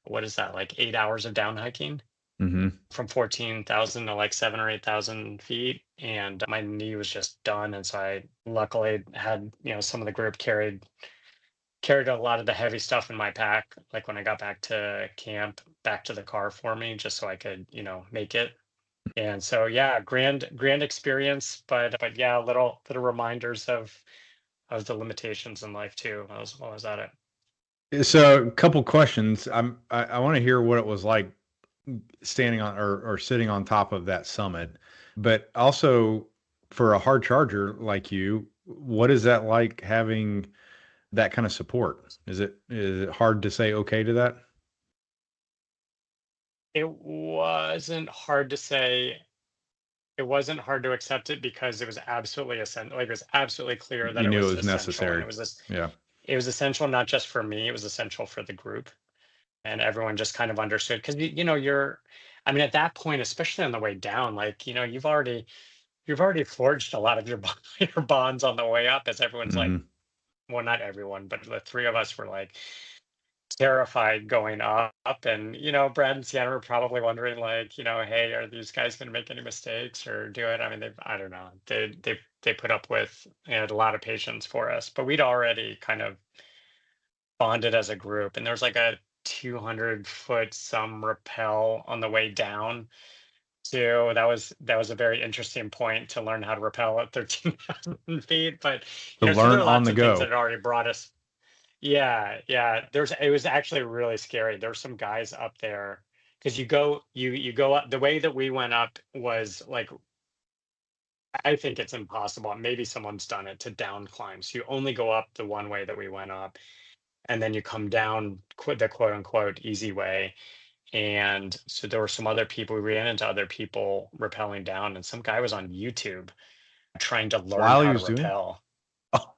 what is that, like 8 hours of down hiking Hmm. from 14,000 to like 7 or 8,000 feet, and my knee was just done. And so I luckily had, some of the group carried a lot of the heavy stuff in my pack, like when I got back to camp, back to the car for me, just so I could, make it. And so, yeah, grand experience, but yeah, little reminders of the limitations in life too. I was at it. So, a couple questions. I want to hear what it was like standing on or sitting on top of that summit, but also for a hard charger like you, what is that like having that kind of support? Is it hard to say okay to that? It wasn't hard to say. It wasn't hard to accept it because it was absolutely essential. Like it was absolutely clear that You it knew it was was essential, and necessary. Yeah. it was essential not just for me. It was essential for the group, and everyone just kind of understood because you're. I mean, at that point, especially on the way down, like you've already forged a lot of your your bonds on the way up, as everyone's like, Hmm. well, not everyone, but the three of us were like terrified going up. And Brad and Sienna were probably wondering, like, hey, are these guys going to make any mistakes or do it? I mean, I don't know, they put up with, a lot of patience for us, but we'd already kind of bonded as a group. And there's like a 200-foot some rappel on the way down too. That was a very interesting point, to learn how to rappel at 13,000 feet. But To so there learn are on lots the of things that go. had already brought us. Yeah, yeah. It was actually really scary. There's some guys up there because you go up. The way that we went up was like, I think it's impossible. Maybe someone's done it, to down climb. So you only go up the one way that we went up, and then you come down the quote unquote easy way. And so there were some other people. We ran into other people rappelling down, and some guy was on YouTube trying to learn While he how to was doing, rappel. oh,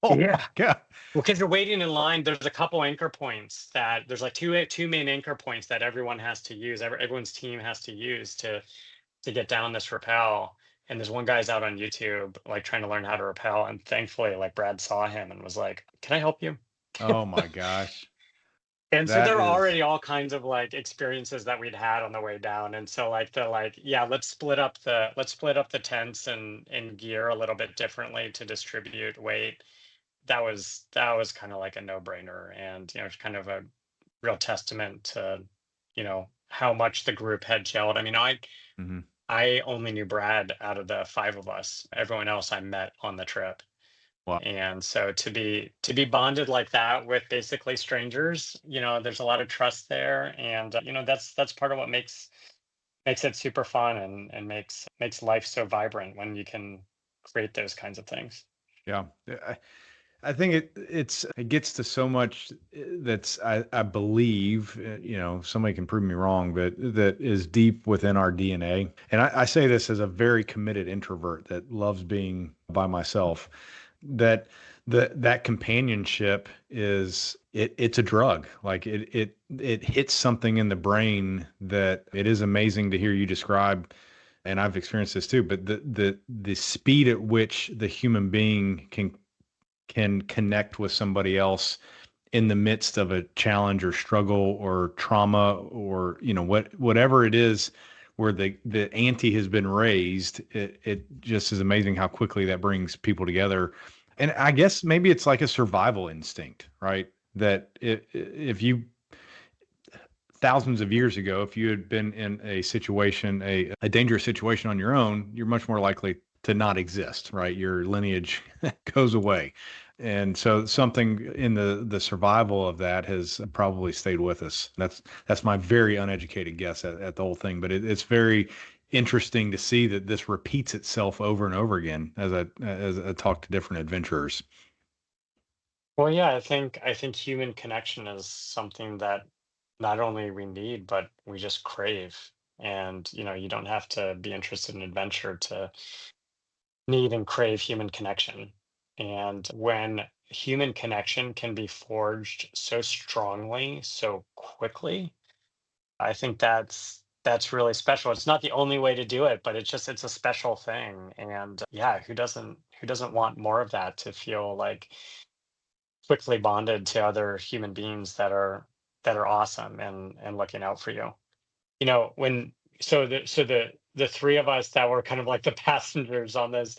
oh my Yeah. God. Well, because you're waiting in line, there's a couple anchor points that there's like two main anchor points that everyone has to use. Everyone's team has to use to get down this rappel. And there's one guy's out on YouTube like trying to learn how to rappel, and thankfully, like Brad saw him and was like, "Can I help you?" Oh my gosh. And so That there were is already all kinds of like experiences that we'd had on the way down. And so yeah, let's split up the tents and gear a little bit differently to distribute weight. That was kind of like a no-brainer, and it's kind of a real testament to how much the group had gelled. I mean, Hmm. I only knew Brad out of the five of us. Everyone else I met on the trip. Wow. And so to be bonded like that with basically strangers, there's a lot of trust there, and that's part of what makes it super fun, and makes life so vibrant when you can create those kinds of things. Yeah. I think it gets to so much that's I believe somebody can prove me wrong, but that is deep within our DNA. And I say this as a very committed introvert that loves being by myself. That companionship it's a drug. Like it hits something in the brain that it is amazing to hear you describe. And I've experienced this too. But the speed at which the human being can connect with somebody else in the midst of a challenge or struggle or trauma or whatever it is where the ante has been raised, it just is amazing how quickly that brings people together. And I guess maybe it's like a survival instinct, right? That if you thousands of years ago, if you had been in a situation, a dangerous situation on your own, you're much more likely to not exist, right? Your lineage goes away. And so something in the survival of that has probably stayed with us. That's my very uneducated guess at the whole thing. But it's very interesting to see that this repeats itself over and over again as I talk to different adventurers. Well, yeah, I think human connection is something that not only we need, but we just crave. And you don't have to be interested in adventure to need and crave human connection. And when human connection can be forged so strongly, so quickly, I think that's really special. It's not the only way to do it, but it's a special thing. And yeah, who doesn't want more of that, to feel like quickly bonded to other human beings that are awesome and looking out for you. When the three of us that were kind of like the passengers on this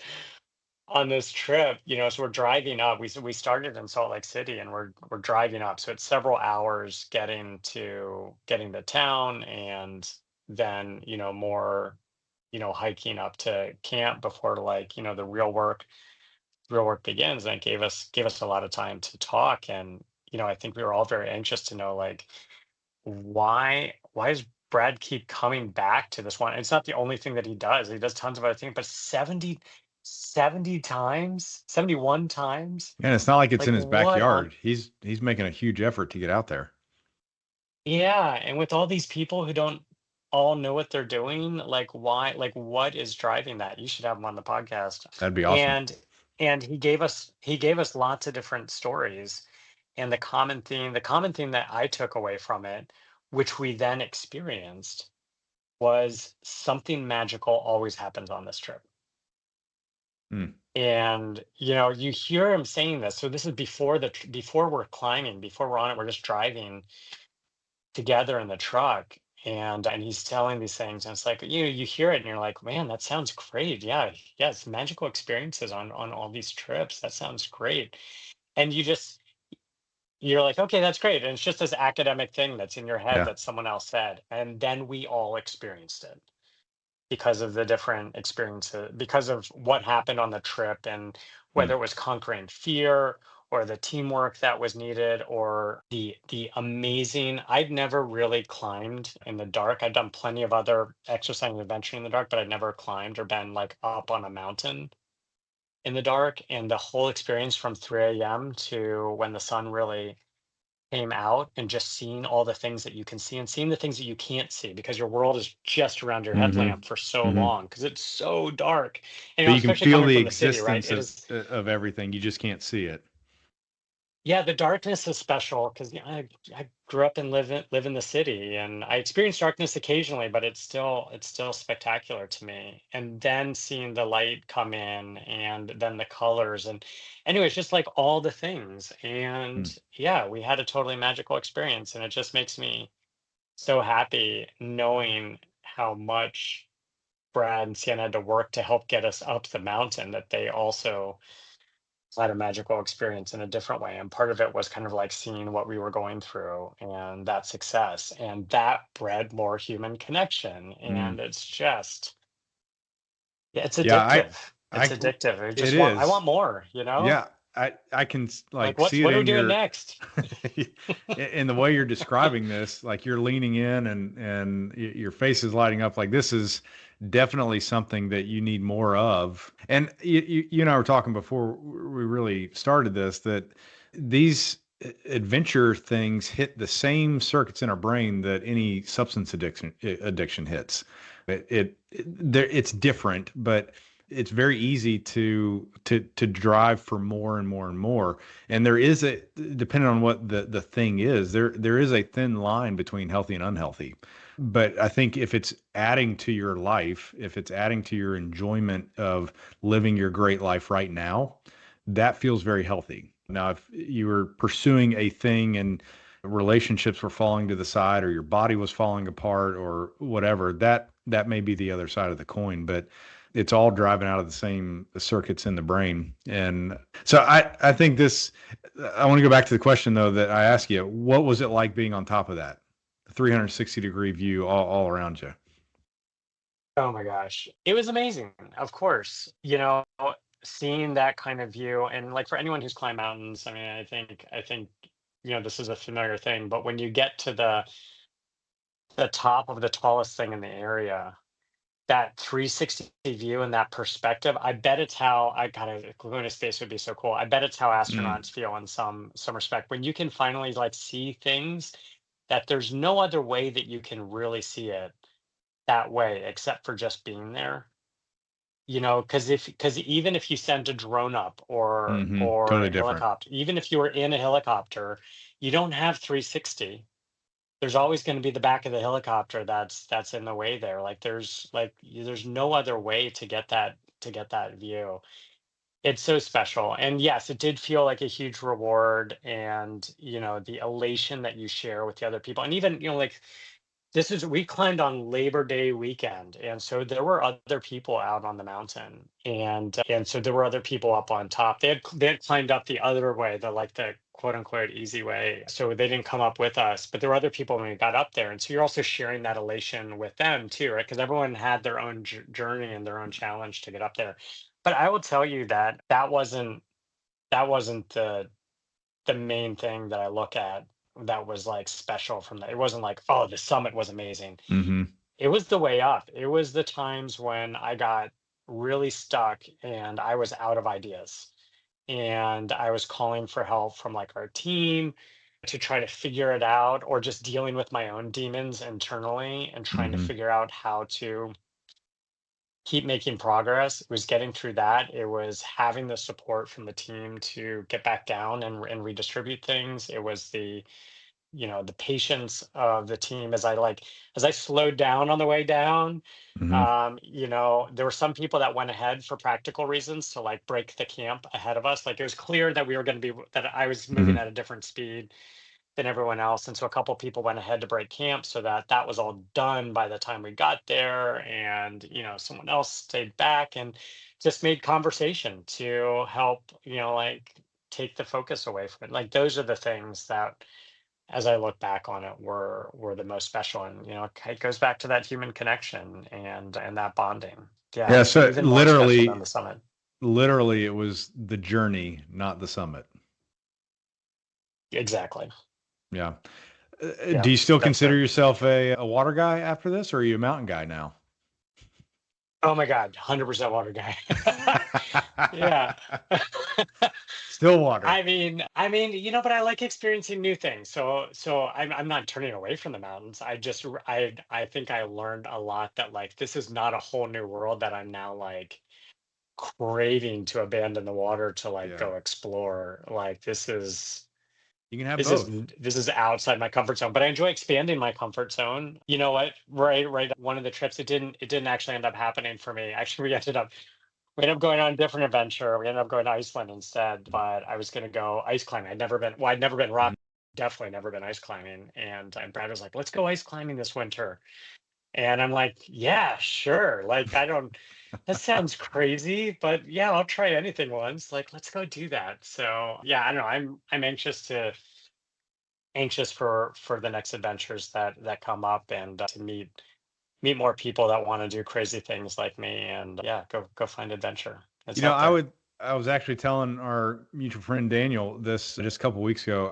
trip, so we're driving up. We started in Salt Lake City, and we're driving up. So it's several hours getting to town, and then more hiking up to camp before, like, the real work begins. And it gave us a lot of time to talk. And I think we were all very anxious to know, like, why does Brad keep coming back to this one? It's not the only thing that he does. He does tons of other things, but 70 times, 71 times. And it's not like it's Like, in his what on? backyard. He's making a huge effort to get out there. Yeah, and with all these people who don't all know what they're doing, like, why, like, what is driving that? You should have him on the podcast. That'd be awesome. And he gave us lots of different stories. And the common theme that I took away from it, which we then experienced, was something magical always happens on this trip. Hmm. And you hear him saying this. So this is before we're climbing, before we're on it, we're just driving together in the truck. And he's telling these things, and it's like, you hear it and you're like, man, that sounds great. Yeah, yes, magical experiences on all these trips. That sounds great. And you're like, okay, that's great. And it's just this academic thing that's in your head Yeah. that someone else said. And then we all experienced it because of the different experiences, because of what happened on the trip, and Hmm. whether it was conquering fear, or the teamwork that was needed, or the amazing. I'd never really climbed in the dark. I've done plenty of other exercise and adventuring in the dark, but I'd never climbed or been like up on a mountain in the dark. And the whole experience from 3 a.m. to when the sun really came out, and just seeing all the things that you can see, and seeing the things that you can't see because your world is just around your Hmm. headlamp for so Hmm. long, because it's so dark. And But you can especially feel coming the from the city, right? existence It is. of everything. You just can't see it. Yeah, the darkness is special because I grew up and live in the city, and I experience darkness occasionally, but it's still spectacular to me. And then seeing the light come in, and then the colors, and anyways, just like all the things. Hmm. And yeah, we had a totally magical experience, and it just makes me so happy knowing how much Brad and Sienna had to work to help get us up the mountain, that they also had a magical experience in a different way. And part of it was kind of like seeing what we were going through and that success. And that bred more human connection. Mm. And it's just, yeah, it's Yeah, addictive. It's I, addictive. it I want is. more, Yeah, I can Like like see it what are we in doing your next? in the way you're describing this, like you're leaning in and your face is lighting up. Like this is definitely something that you need more of. And you and I were talking before we really started this that these adventure things hit the same circuits in our brain that any substance addiction hits. It's different, but it's very easy to drive for more and more and more. And there is depending on what the thing is, there is a thin line between healthy and unhealthy. But I think if it's adding to your life, if it's adding to your enjoyment of living your great life right now, that feels very healthy. Now, if you were pursuing a thing and relationships were falling to the side or your body was falling apart or whatever, that may be the other side of the coin. But it's all driving out of the same circuits in the brain. And so I think I want to go back to the question though, that I asked you, what was it like being on top of that 360-degree view all around you? Oh my gosh. It was amazing. Of course, seeing that kind of view and like for anyone who's climbed mountains, I mean, I think, this is a familiar thing, but when you get to the top of the tallest thing in the area, that 360 view and that perspective, I bet it's how I kind of Luna space would be so cool. I bet it's how Mm, astronauts feel in some respect when you can finally like see things that there's no other way that you can really see it that way except for just being there. Because even if you send a drone up or totally a different. helicopter, even if you were in a helicopter, you don't have 360. There's always going to be the back of the helicopter that's in the way there. Like there's no other way to get that view. It's so special. And yes, it did feel like a huge reward and the elation that you share with the other people. And even, like we climbed on Labor Day weekend, and so there were other people out on the mountain, and so there were other people up on top. They had climbed up the other way, the quote unquote easy way. So they didn't come up with us, but there were other people when we got up there, and so you're also sharing that elation with them too, right? Because everyone had their own journey and their own challenge to get up there. But I will tell you that that wasn't the main thing that I look at that was like special from that. It wasn't like, oh, the summit was amazing. Hmm. It was the way up. It was the times when I got really stuck and I was out of ideas. And I was calling for help from like our team to try to figure it out, or just dealing with my own demons internally and trying to Hmm. figure out how to keep making progress. It was getting through that. It was having the support from the team to get back down and redistribute things. It was the patience of the team as I slowed down on the way down. Hmm. There were some people that went ahead for practical reasons to like break the camp ahead of us. Like it was clear that we were going to be that I was moving Hmm. at a different speed than everyone else. And so a couple people went ahead to break camp so that that was all done by the time we got there. And, someone else stayed back and just made conversation to help, like take the focus away from it. Like those are the things that, as I look back on it, were the most special. And, it goes back to that human connection and that bonding. Yeah. Yeah. So Even more special than the summit. literally it was the journey, not the summit. Exactly. Yeah. Yeah. Do you still That's consider it. yourself a water guy after this, or are you a mountain guy now? Oh my God. 100% water guy. Yeah. Still water. But I like experiencing new things. So I'm not turning away from the mountains. I think I learned a lot that like this is not a whole new world that I'm now like craving to abandon the water to like Yeah. go explore. Like You can have this is both. this is outside my comfort zone, but I enjoy expanding my comfort zone. You know what? Right. One of the trips, it didn't actually end up happening for me. Actually, we ended up going on a different adventure. We ended up going to Iceland instead, but I was going to go ice climbing. I'd never been Mhm. definitely never been ice climbing. And Brad was like, let's go ice climbing this winter. And I'm like, yeah, sure. Like, I don't, that sounds crazy, but yeah, I'll try anything once. Like, let's go do that. So yeah, I don't know. I'm anxious for the next adventures that come up, and to meet more people that want to do crazy things like me, and yeah, go find adventure. It's You know, out there. I was actually telling our mutual friend Daniel this just a couple weeks ago.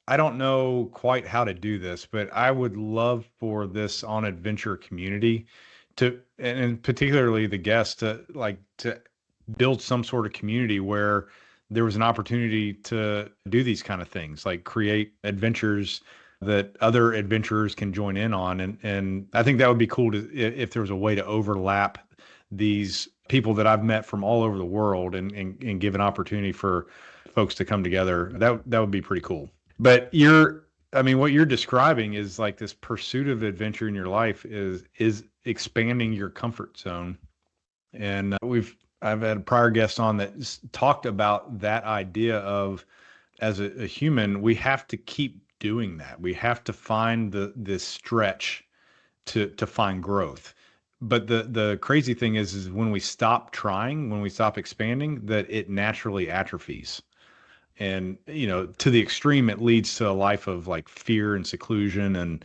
I don't know quite how to do this, but I would love for this on adventure community to, and particularly the guests to build some sort of community where there was an opportunity to do these kind of things, like create adventures that other adventurers can join in on. And I think that would be cool to if there was a way to overlap these people that I've met from all over the world and give an opportunity for folks to come together. That would be pretty cool. But I mean, what you're describing is like this pursuit of adventure in your life is expanding your comfort zone. And I've had prior guests on that talked about that idea of, as a human, we have to keep doing that. We have to find this stretch to find growth. But the crazy thing is when we stop trying, when we stop expanding, that it naturally atrophies. And, to the extreme, it leads to a life of like fear and seclusion and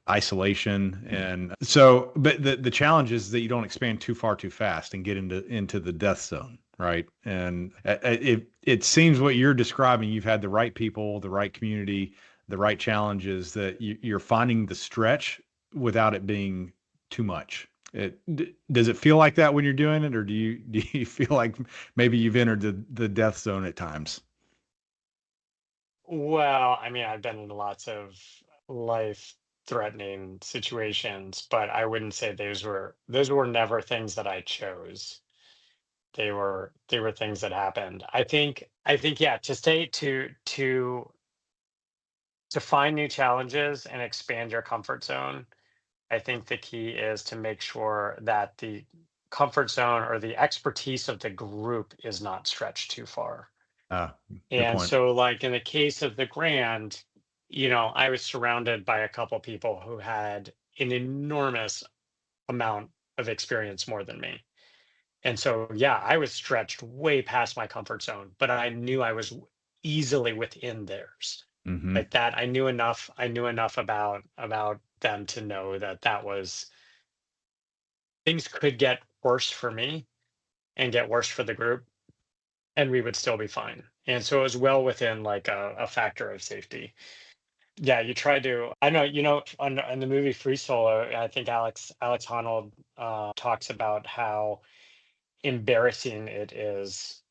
isolation. And so, but the challenge is that you don't expand too far too fast and get into the death zone. Right. And it seems what you're describing, you've had the right people, the right community, the right challenges, that you're finding the stretch without it being too much. Does it feel like that when you're doing it, or do you feel like maybe you've entered the death zone at times? Well, I mean, I've been in lots of life-threatening situations, but I wouldn't say those were never things that I chose. They were things that happened. I think yeah, to stay to find new challenges and expand your comfort zone. I think the key is to make sure that the comfort zone or the expertise of the group is not stretched too far. Ah, good And point. so, like in the case of the Grand, I was surrounded by a couple people who had an enormous amount of experience more than me. And so, yeah, I was stretched way past my comfort zone, but I knew I was easily within theirs. Hmm. Like that, I knew enough about them to know that that was things could get worse for me and get worse for the group, and we would still be fine. And so it was well within like a factor of safety. Yeah, you try to. I know, on the movie Free Solo, I think Alex Honnold talks about how embarrassing it is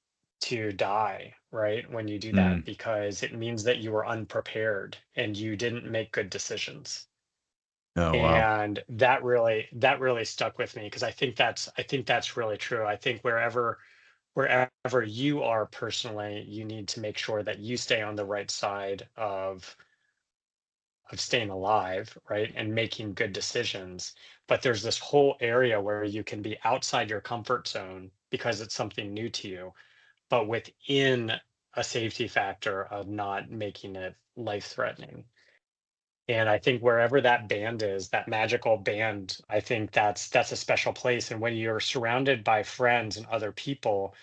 to die, right? When you do that, Mm. because it means that you were unprepared and you didn't make good decisions. Oh, wow. And that really stuck with me, because I think that's really true. I think wherever you are personally, you need to make sure that you stay on the right side of staying alive, right? And making good decisions. But there's this whole area where you can be outside your comfort zone because it's something new to you, but within a safety factor of not making it life threatening. And I think wherever that band is, that magical band, I think that's a special place. And when you're surrounded by friends and other people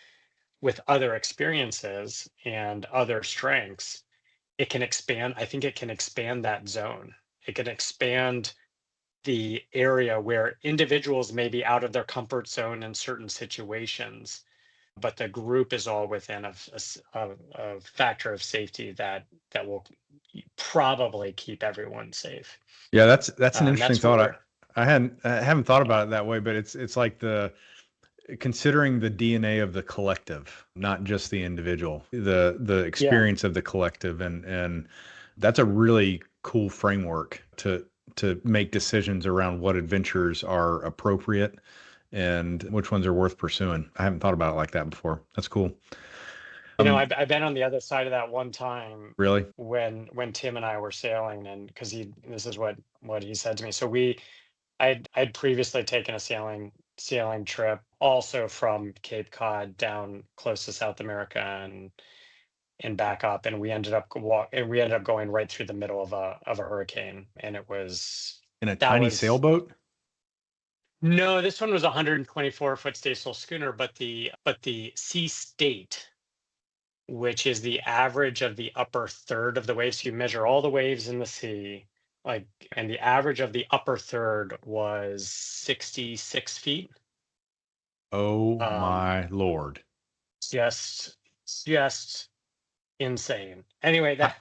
with other experiences and other strengths, it can expand. I think it can expand that zone. It can expand the area where individuals may be out of their comfort zone in certain situations, but the group is all within a factor of safety that will probably keep everyone safe. Yeah, that's an interesting That's thought. where, I haven't thought yeah, about it that way, but it's like the considering the DNA of the collective, not just the individual, the yeah. experience of the collective, and that's a really cool framework to make decisions around what adventures are appropriate and which ones are worth pursuing. I haven't thought about it like that before. That's cool. I've been on the other side of that one time Really? when Tim and I were sailing, and because this is what he said to me. So I'd previously taken a sailing trip also from Cape Cod down close to South America and back up, and we ended up going right through the middle of a hurricane, and In a that tiny was sailboat? No, this one was a 124-foot staysail schooner, but the sea state, which is the average of the upper third of the waves. So you measure all the waves in the sea, like, and the average of the upper third was 66 feet. Oh Um, my Lord. just just insane. Anyway, I-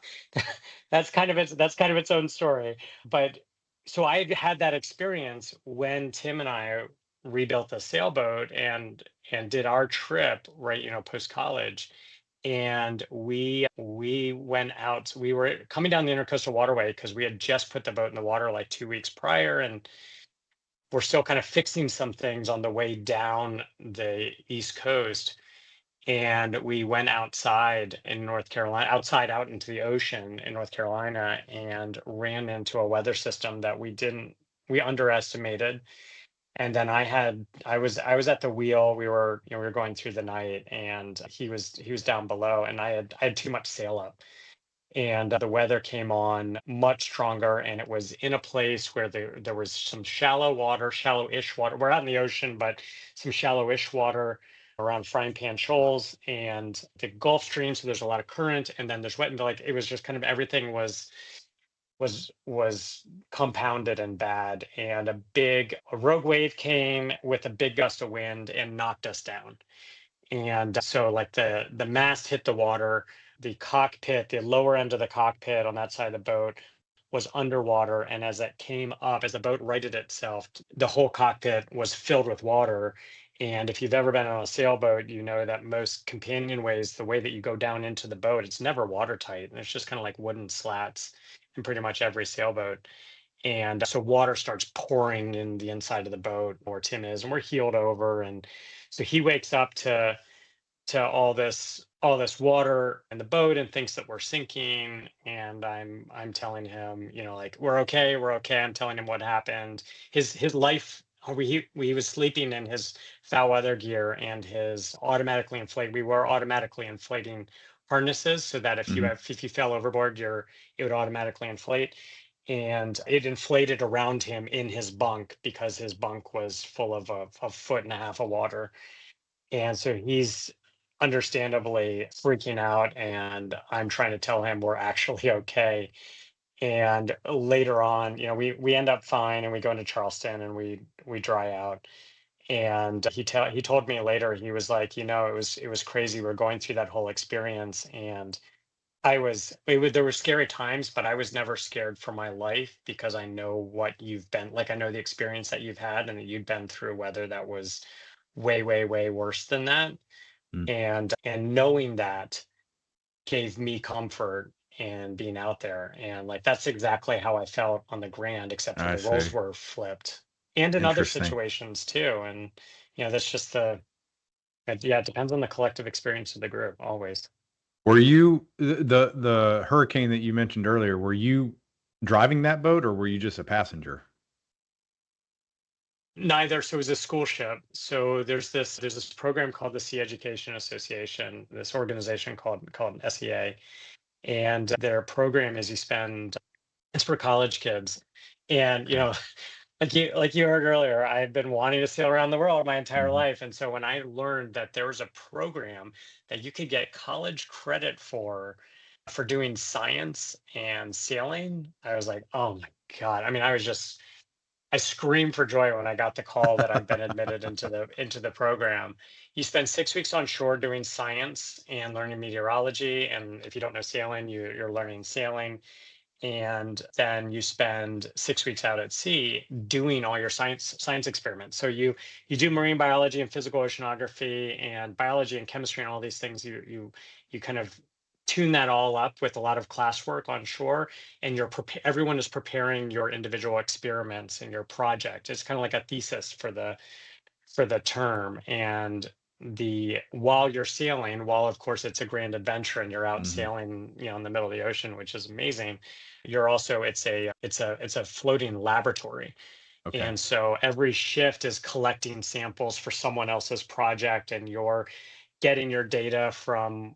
that's kind of its own story. But so I had that experience when Tim and I rebuilt the sailboat and did our trip, right, post college. And we went out. We were coming down the intercoastal waterway because we had just put the boat in the water like 2 weeks prior, and we're still kind of fixing some things on the way down the East Coast. And we went outside in North Carolina, outside out into the ocean in North Carolina, and ran into a weather system that we underestimated. And then I was at the wheel. We were going through the night, and he was down below, and I had too much sail up. And the weather came on much stronger, and it was in a place where there was some shallow water, shallow-ish water. We're out in the ocean, but some shallow-ish water around Frying Pan Shoals and the Gulf Stream. So there's a lot of current, and then there's wet, and like it was just kind of everything was compounded and bad. And a rogue wave came with a big gust of wind and knocked us down. And so like the mast hit the water, the cockpit, the lower end of the cockpit on that side of the boat was underwater. And as it came up, as the boat righted itself, the whole cockpit was filled with water. And if you've ever been on a sailboat, you know that most companionways, the way that you go down into the boat, it's never watertight. And it's just kind of like wooden slats in pretty much every sailboat. And so water starts pouring in the inside of the boat where Tim is, and we're heeled over. And so he wakes up to all this water in the boat and thinks that we're sinking. And I'm telling him, like, we're okay. I'm telling him what happened. His life. He was sleeping in his foul weather gear and his automatically inflate. We were automatically inflating harnesses so that Mhm. if you fell overboard, it would automatically inflate. And it inflated around him in his bunk because his bunk was full of a foot and a half of water. And so he's understandably freaking out, and I'm trying to tell him we're actually okay. And later on, we end up fine, and we go into Charleston, and we dry out. And he told me later, he was like, it was crazy. We're going through that whole experience, and there were scary times, but I was never scared for my life because I know what you've been like. I know the experience that you've had and that you've been through weather that was way, way, way worse than that. Mm. And knowing that gave me comfort and being out there. And like that's exactly how I felt on the Grand, except for I the roles see. were flipped. And in other Interesting. situations too. And that's just it depends on the collective experience of the group always. Were you the hurricane that you mentioned earlier, were you driving that boat or were you just a passenger? Neither. So it was a school ship. So there's this program called the Sea Education Association, this organization called SEA. And their program is it's for college kids. And Okay. like you heard earlier, I've been wanting to sail around the world my entire Mhm. life. And so when I learned that there was a program that you could get college credit for doing science and sailing, I was like, oh my God. I mean, I screamed for joy when I got the call that I've been admitted into the program. You spend 6 weeks on shore doing science and learning meteorology, and if you don't know sailing, you're learning sailing. And then you spend 6 weeks out at sea doing all your science experiments. So you do marine biology and physical oceanography and biology and chemistry and all these things. You kind of tune that all up with a lot of classwork on shore, and everyone is preparing your individual experiments and your project. It's kind of like a thesis for the term. And the while you're sailing, while of course it's a grand adventure and you're out Mhm. sailing, in the middle of the ocean, which is amazing, you're also it's a floating laboratory. Okay. And so every shift is collecting samples for someone else's project, and you're getting your data from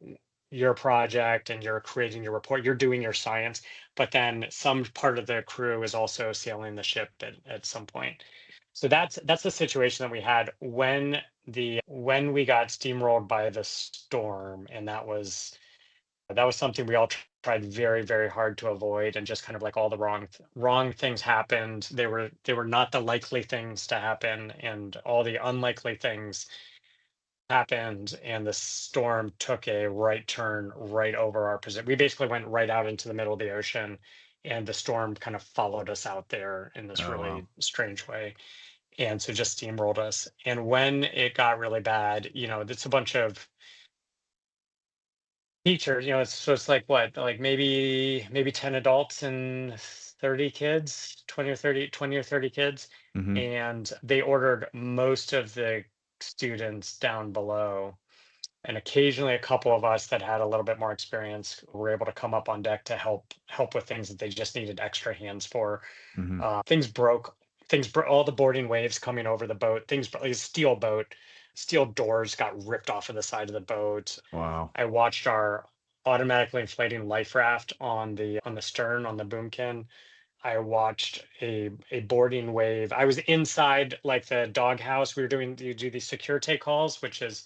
your project, and you're creating your report, you're doing your science, but then some part of the crew is also sailing the ship at some point. So that's the situation that we had when we got steamrolled by the storm, and that was something we all tried very, very hard to avoid, and just kind of like all the wrong things happened. They were not the likely things to happen, and all the unlikely things happened, and the storm took a right turn right over our position. We basically went right out into the middle of the ocean, and the storm kind of followed us out there in this Oh, really wow. strange way. And so just steamrolled us. And when it got really bad, it's a bunch of teachers, so it's like what, like maybe 10 adults and 30 kids, 20 or 30 kids. Hmm. And they ordered most of the students down below. And occasionally a couple of us that had a little bit more experience were able to come up on deck to help with things that they just needed extra hands for. Hmm. Things broke. All the boarding waves coming over the boat. Like a steel boat, steel doors got ripped off of the side of the boat. Wow. I watched our automatically inflating life raft on the stern on the boomkin. I watched a boarding wave. I was inside like the doghouse. You do these security calls, which is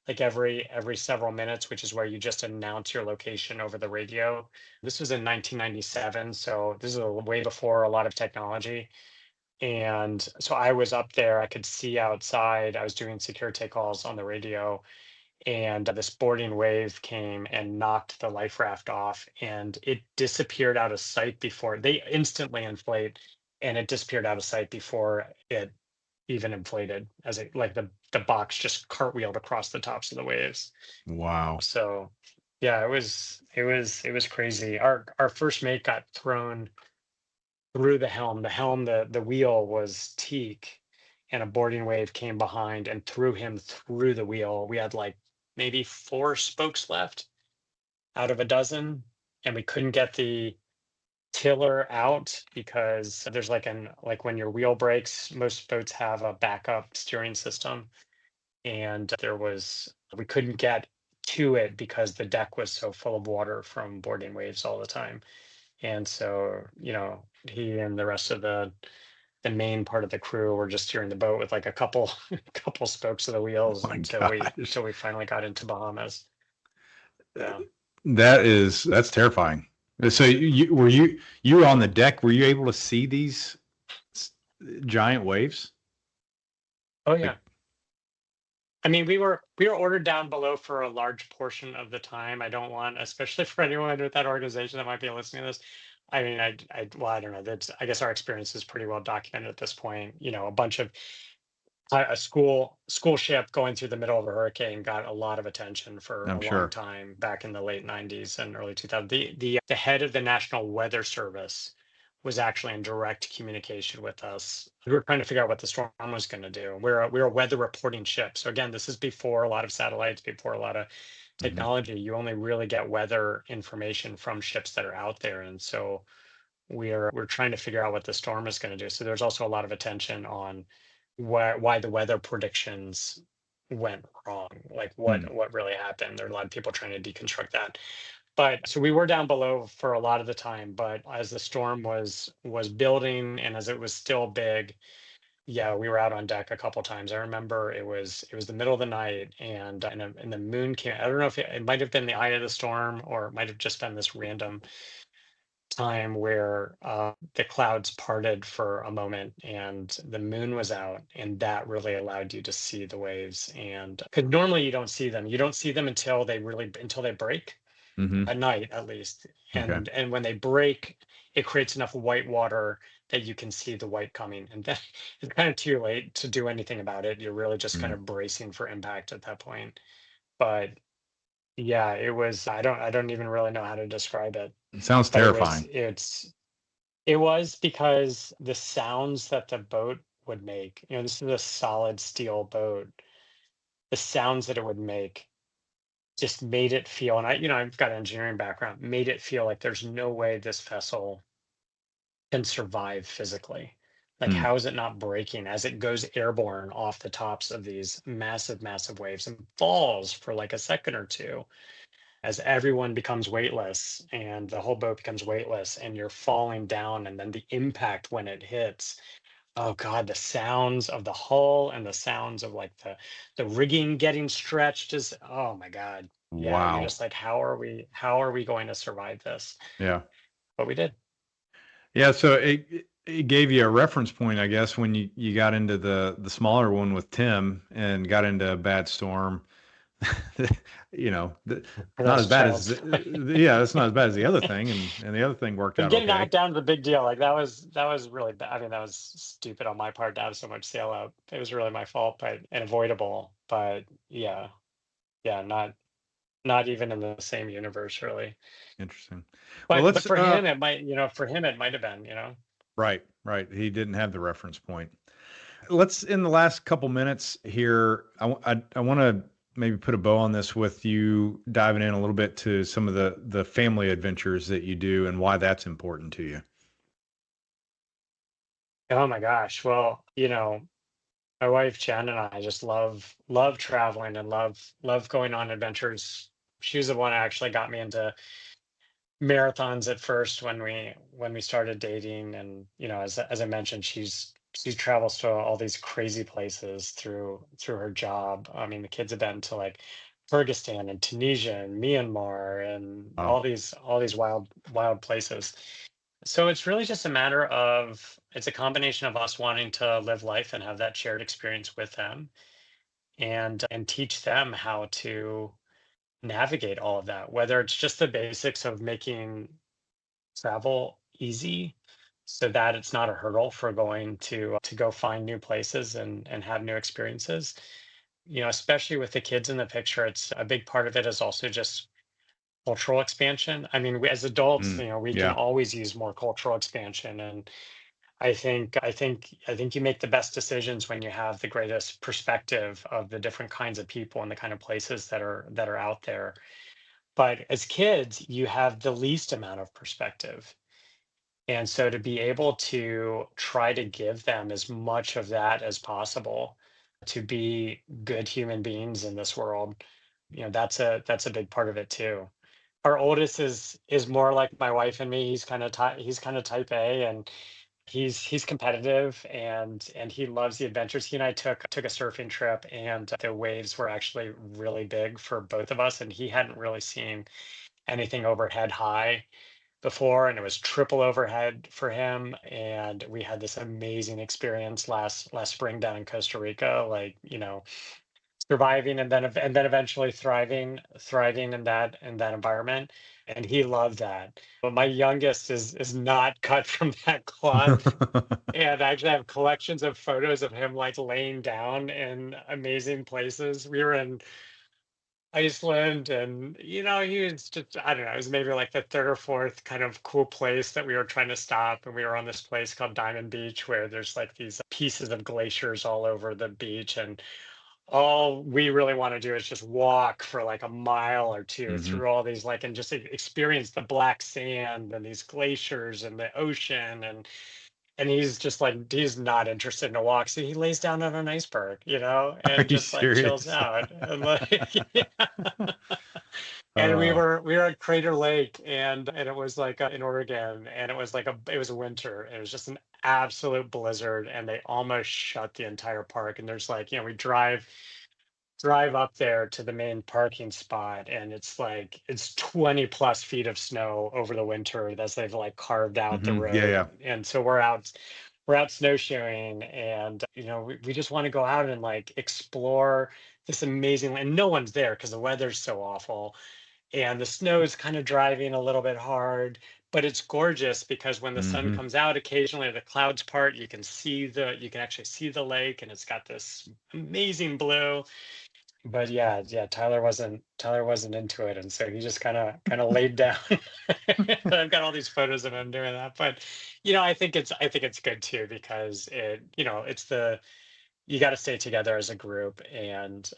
like every several minutes, which is where you just announce your location over the radio. This was in 1997, so this is way before a lot of technology. And so I was up there, I could see outside. I was doing security calls on the radio, and this boarding wave came and knocked the life raft off, and it disappeared out of sight before they instantly inflate, and it disappeared out of sight before it even inflated, as it like the box just cartwheeled across the tops of the waves. Wow. So yeah, it was crazy. Our first mate got thrown through the helm. The wheel was teak, and a boarding wave came behind and threw him through the wheel. We had like maybe 4 spokes left out of a dozen, and we couldn't get the tiller out because there's like when your wheel breaks, most boats have a backup steering system, and we couldn't get to it because the deck was so full of water from boarding waves all the time. And so, he and the rest of the main part of the crew were just steering the boat with like a couple couple spokes of the Oh wheels my until we gosh. until we finally got into Bahamas. Yeah. That's terrifying. So you were on the deck. Were you able to see these s- giant waves? Oh Like, yeah. I mean, we were ordered down below for a large portion of the time. I don't want, especially for anyone with that organization that might be listening to this. I mean, well, I don't know. I guess our experience is pretty well documented at this point. A bunch of a school ship going through the middle of a hurricane got a lot of attention for I'm a long sure. time back in the late 90s and early 2000s. The head of the National Weather Service was actually in direct communication with us. We were trying to figure out what the storm was going to do. We're a weather reporting ship. So again, this is before a lot of satellites, before a lot of Hmm. technology. You only really get weather information from ships that are out there. And so we're trying to figure out what the storm is going to do. So there's also a lot of attention on why the weather predictions went wrong, like Hmm. what really happened. There are a lot of people trying to deconstruct that. But so we were down below for a lot of the time, but as the storm was building and as it was still big, yeah, we were out on deck a couple times. I remember it was the middle of the night, and the moon came. I don't know if it might have been the eye of the storm, or it might have just been this random time where the clouds parted for a moment and the moon was out, and that really allowed you to see the waves. And because normally you don't see them until they break Hmm. at night, at least. Okay. And when they break, it creates enough white water that you can see the white coming, and then it's kind of too late to do anything about it. You're really just kind Mm. of bracing for impact at that point. But yeah, I don't even really know how to describe it, It sounds but terrifying. it was because the sounds that the boat would make, this is a solid steel boat, the sounds that it would make just made it feel, and I've got an engineering background, made it feel like there's no way this vessel can survive physically. Like, Hmm. how is it not breaking as it goes airborne off the tops of these massive, massive waves and falls for like a second or two? as everyone becomes weightless and the whole boat becomes weightless and you're falling down, and then the impact when it hits. Oh God, the sounds of the hull and the sounds of like the rigging getting stretched is, oh my God. Yeah, you're Wow. just like, how are we going to survive this? Yeah. But we did. Yeah. So it gave you a reference point, I guess, when you got into the smaller one with Tim and got into a bad storm. You know, not as That's bad as child's play. yeah, that's not as bad as the other thing, and the other thing worked But out getting okay. knocked down to the big deal, like that was really bad. I mean, that was stupid on my part to have so much sail out. It was really my fault, but and avoidable. But yeah, yeah, not even in the same universe really. Interesting. Well, But let's for him, it might have been. right, right. He didn't have the reference point. Let's in the last couple minutes here. I want to maybe put a bow on this with you diving in a little bit to some of the family adventures that you do and why that's important to you. Oh my gosh. Well, my wife Jen and I just love traveling and love going on adventures. She's the one that actually got me into marathons at first when we started dating, and as I mentioned, she travels to all these crazy places through her job. I mean, the kids have been to like Kyrgyzstan and Tunisia and Myanmar and Wow. all these wild places. So it's really just a matter of, it's a combination of us wanting to live life and have that shared experience with them, and teach them how to navigate all of that, whether it's just the basics of making travel easy so that it's not a hurdle for going to go find new places and have new experiences. Especially with the kids in the picture, it's a big part of it is also just cultural expansion. I mean, we, as adults, Mm, we can yeah. always use more cultural expansion, and I think you make the best decisions when you have the greatest perspective of the different kinds of people and the kind of places that are out there. But as kids, you have the least amount of perspective. And so to be able to try to give them as much of that as possible to be good human beings in this world, that's a big part of it too. Our oldest is more like my wife and me. He's kind of type A, and he's competitive, and he loves the adventures. He and I took a surfing trip, and the waves were actually really big for both of us, and he hadn't really seen anything overhead high before, and it was triple overhead for him. And we had this amazing experience last spring down in Costa Rica, like, surviving and then eventually thriving in that environment. And he loved that. But my youngest is not cut from that cloth. And I actually have collections of photos of him like laying down in amazing places. We were in Iceland, and he was just, I don't know, it was maybe like the third or fourth kind of cool place that we were trying to stop. And we were on this place called Diamond Beach, where there's like these pieces of glaciers all over the beach. And all we really want to do is just walk for like a mile or two Hmm. through all these, like, and just experience the black sand and these glaciers and the ocean. And he's just like, he's not interested in a walk. So he lays down on an iceberg, Are and you just like chills serious? out. And like, yeah. And we Uh, were we were at Crater Lake, and it was like in Oregon, and it was a winter. And it was just an absolute blizzard, and they almost shut the entire park. And there's like, we drive up there to the main parking spot, and it's 20 plus feet of snow over the winter as they've like carved out the yeah, road. yeah. And so we're out snowshoeing, and we just want to go out and like explore this amazing, and no one's there because the weather's so awful, and the snow is kind of driving a little bit hard. But it's gorgeous because when the sun Hmm. comes out, occasionally the clouds part, you can actually see the lake, and it's got this amazing blue. But yeah, yeah, Tyler wasn't into it, and so he just kind of laid down. But I've got all these photos of him doing that. But I think it's good too, because you got to stay together as a group. And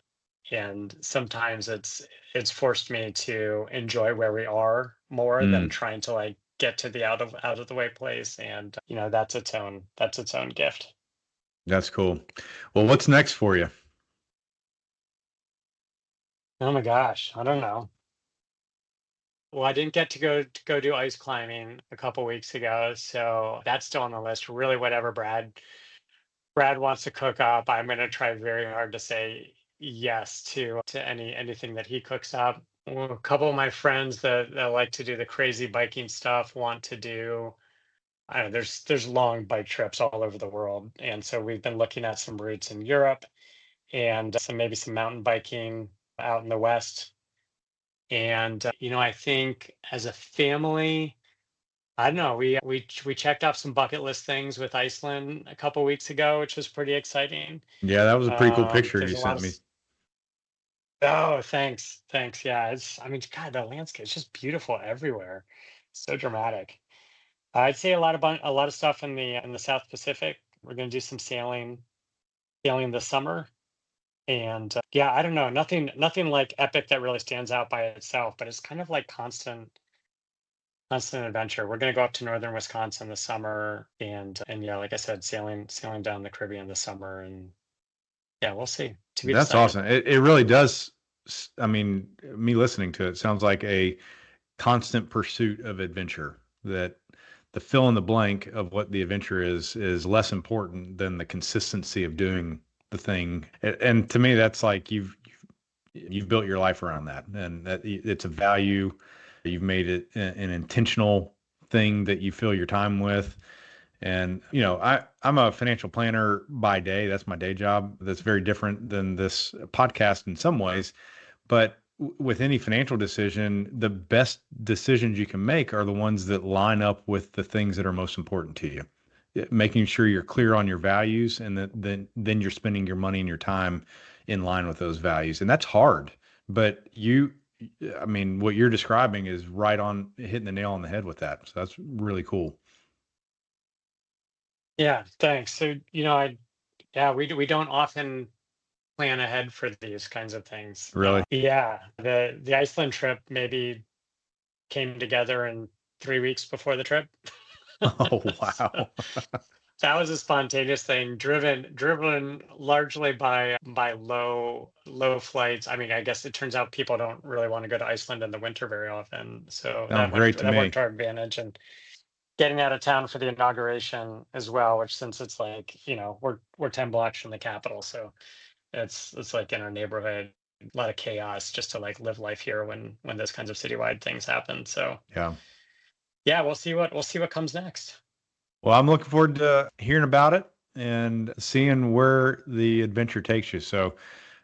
sometimes it's forced me to enjoy where we are more than Mm, trying to like get to the out of the way place. And that's its own gift. that's cool. Well, what's next for you? Oh my gosh, I don't know. Well, I didn't get to go do ice climbing a couple weeks ago, so that's still on the list. Really, whatever Brad wants to cook up, I'm gonna try very hard to say yes to anything that he cooks up. Well, a couple of my friends that like to do the crazy biking stuff want to do. I don't know, there's long bike trips all over the world, and so we've been looking at some routes in Europe and maybe some mountain biking out in the West. And I think as a family, I don't know, we checked off some bucket list things with Iceland a couple weeks ago, which was pretty exciting. Yeah, that was a pretty cool picture There's you a lot sent of me. oh, thanks. Yeah, I mean, God, the landscape is just beautiful everywhere. So dramatic. I'd say a lot of stuff in the South Pacific. We're gonna do some sailing this summer. And yeah, I don't know, nothing like epic that really stands out by itself, but it's kind of like constant adventure. We're going to go up to northern Wisconsin this summer, and yeah, like I said, sailing down the Caribbean this summer, and yeah, we'll see. To be That's decided. awesome. It really does. I mean, me listening to it sounds like a constant pursuit of adventure, that the fill in the blank of what the adventure is less important than the consistency of doing the thing. And to me, that's like you've built your life around that, and that it's a value. You've made it an intentional thing that you fill your time with. And I'm a financial planner by day. That's my day job. That's very different than this podcast in some ways. But with any financial decision, the best decisions you can make are the ones that line up with the things that are most important to you. Making sure you're clear on your values, and that then you're spending your money and your time in line with those values. And that's hard. But I mean, what you're describing is right on, hitting the nail on the head with that. So that's really cool. Yeah, thanks. So yeah, we don't often plan ahead for these kinds of things. Really? Yeah, the Iceland trip maybe came together in 3 weeks before the trip. Oh, So, wow. that was a spontaneous thing, driven largely by low flights. I mean, I guess it turns out people don't really want to go to Iceland in the winter very often, so Sounds great to that worked me. to our advantage. And getting out of town for the inauguration as well, which, since it's like, we're 10 blocks from the Capitol, so it's like in our neighborhood, a lot of chaos just to like live life here when those kinds of citywide things happen. So Yeah. yeah, we'll see what comes next. Well, I'm looking forward to hearing about it and seeing where the adventure takes you. So,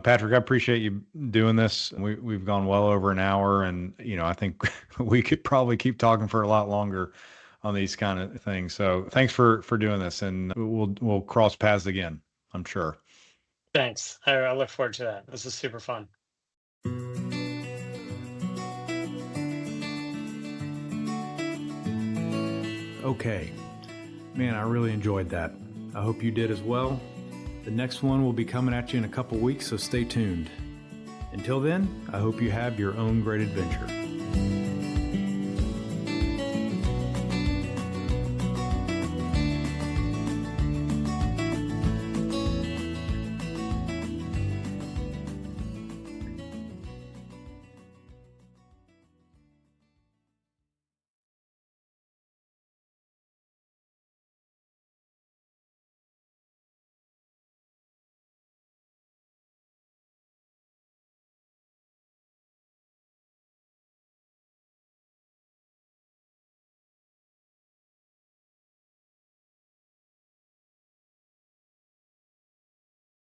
Patrick, I appreciate you doing this. We've gone well over an hour, and I think we could probably keep talking for a lot longer on these kind of things. So, thanks for doing this, and we'll cross paths again, I'm sure. Thanks. I look forward to that. This is super fun. Okay. Man, I really enjoyed that. I hope you did as well. The next one will be coming at you in a couple weeks, so stay tuned. Until then, I hope you have your own great adventure.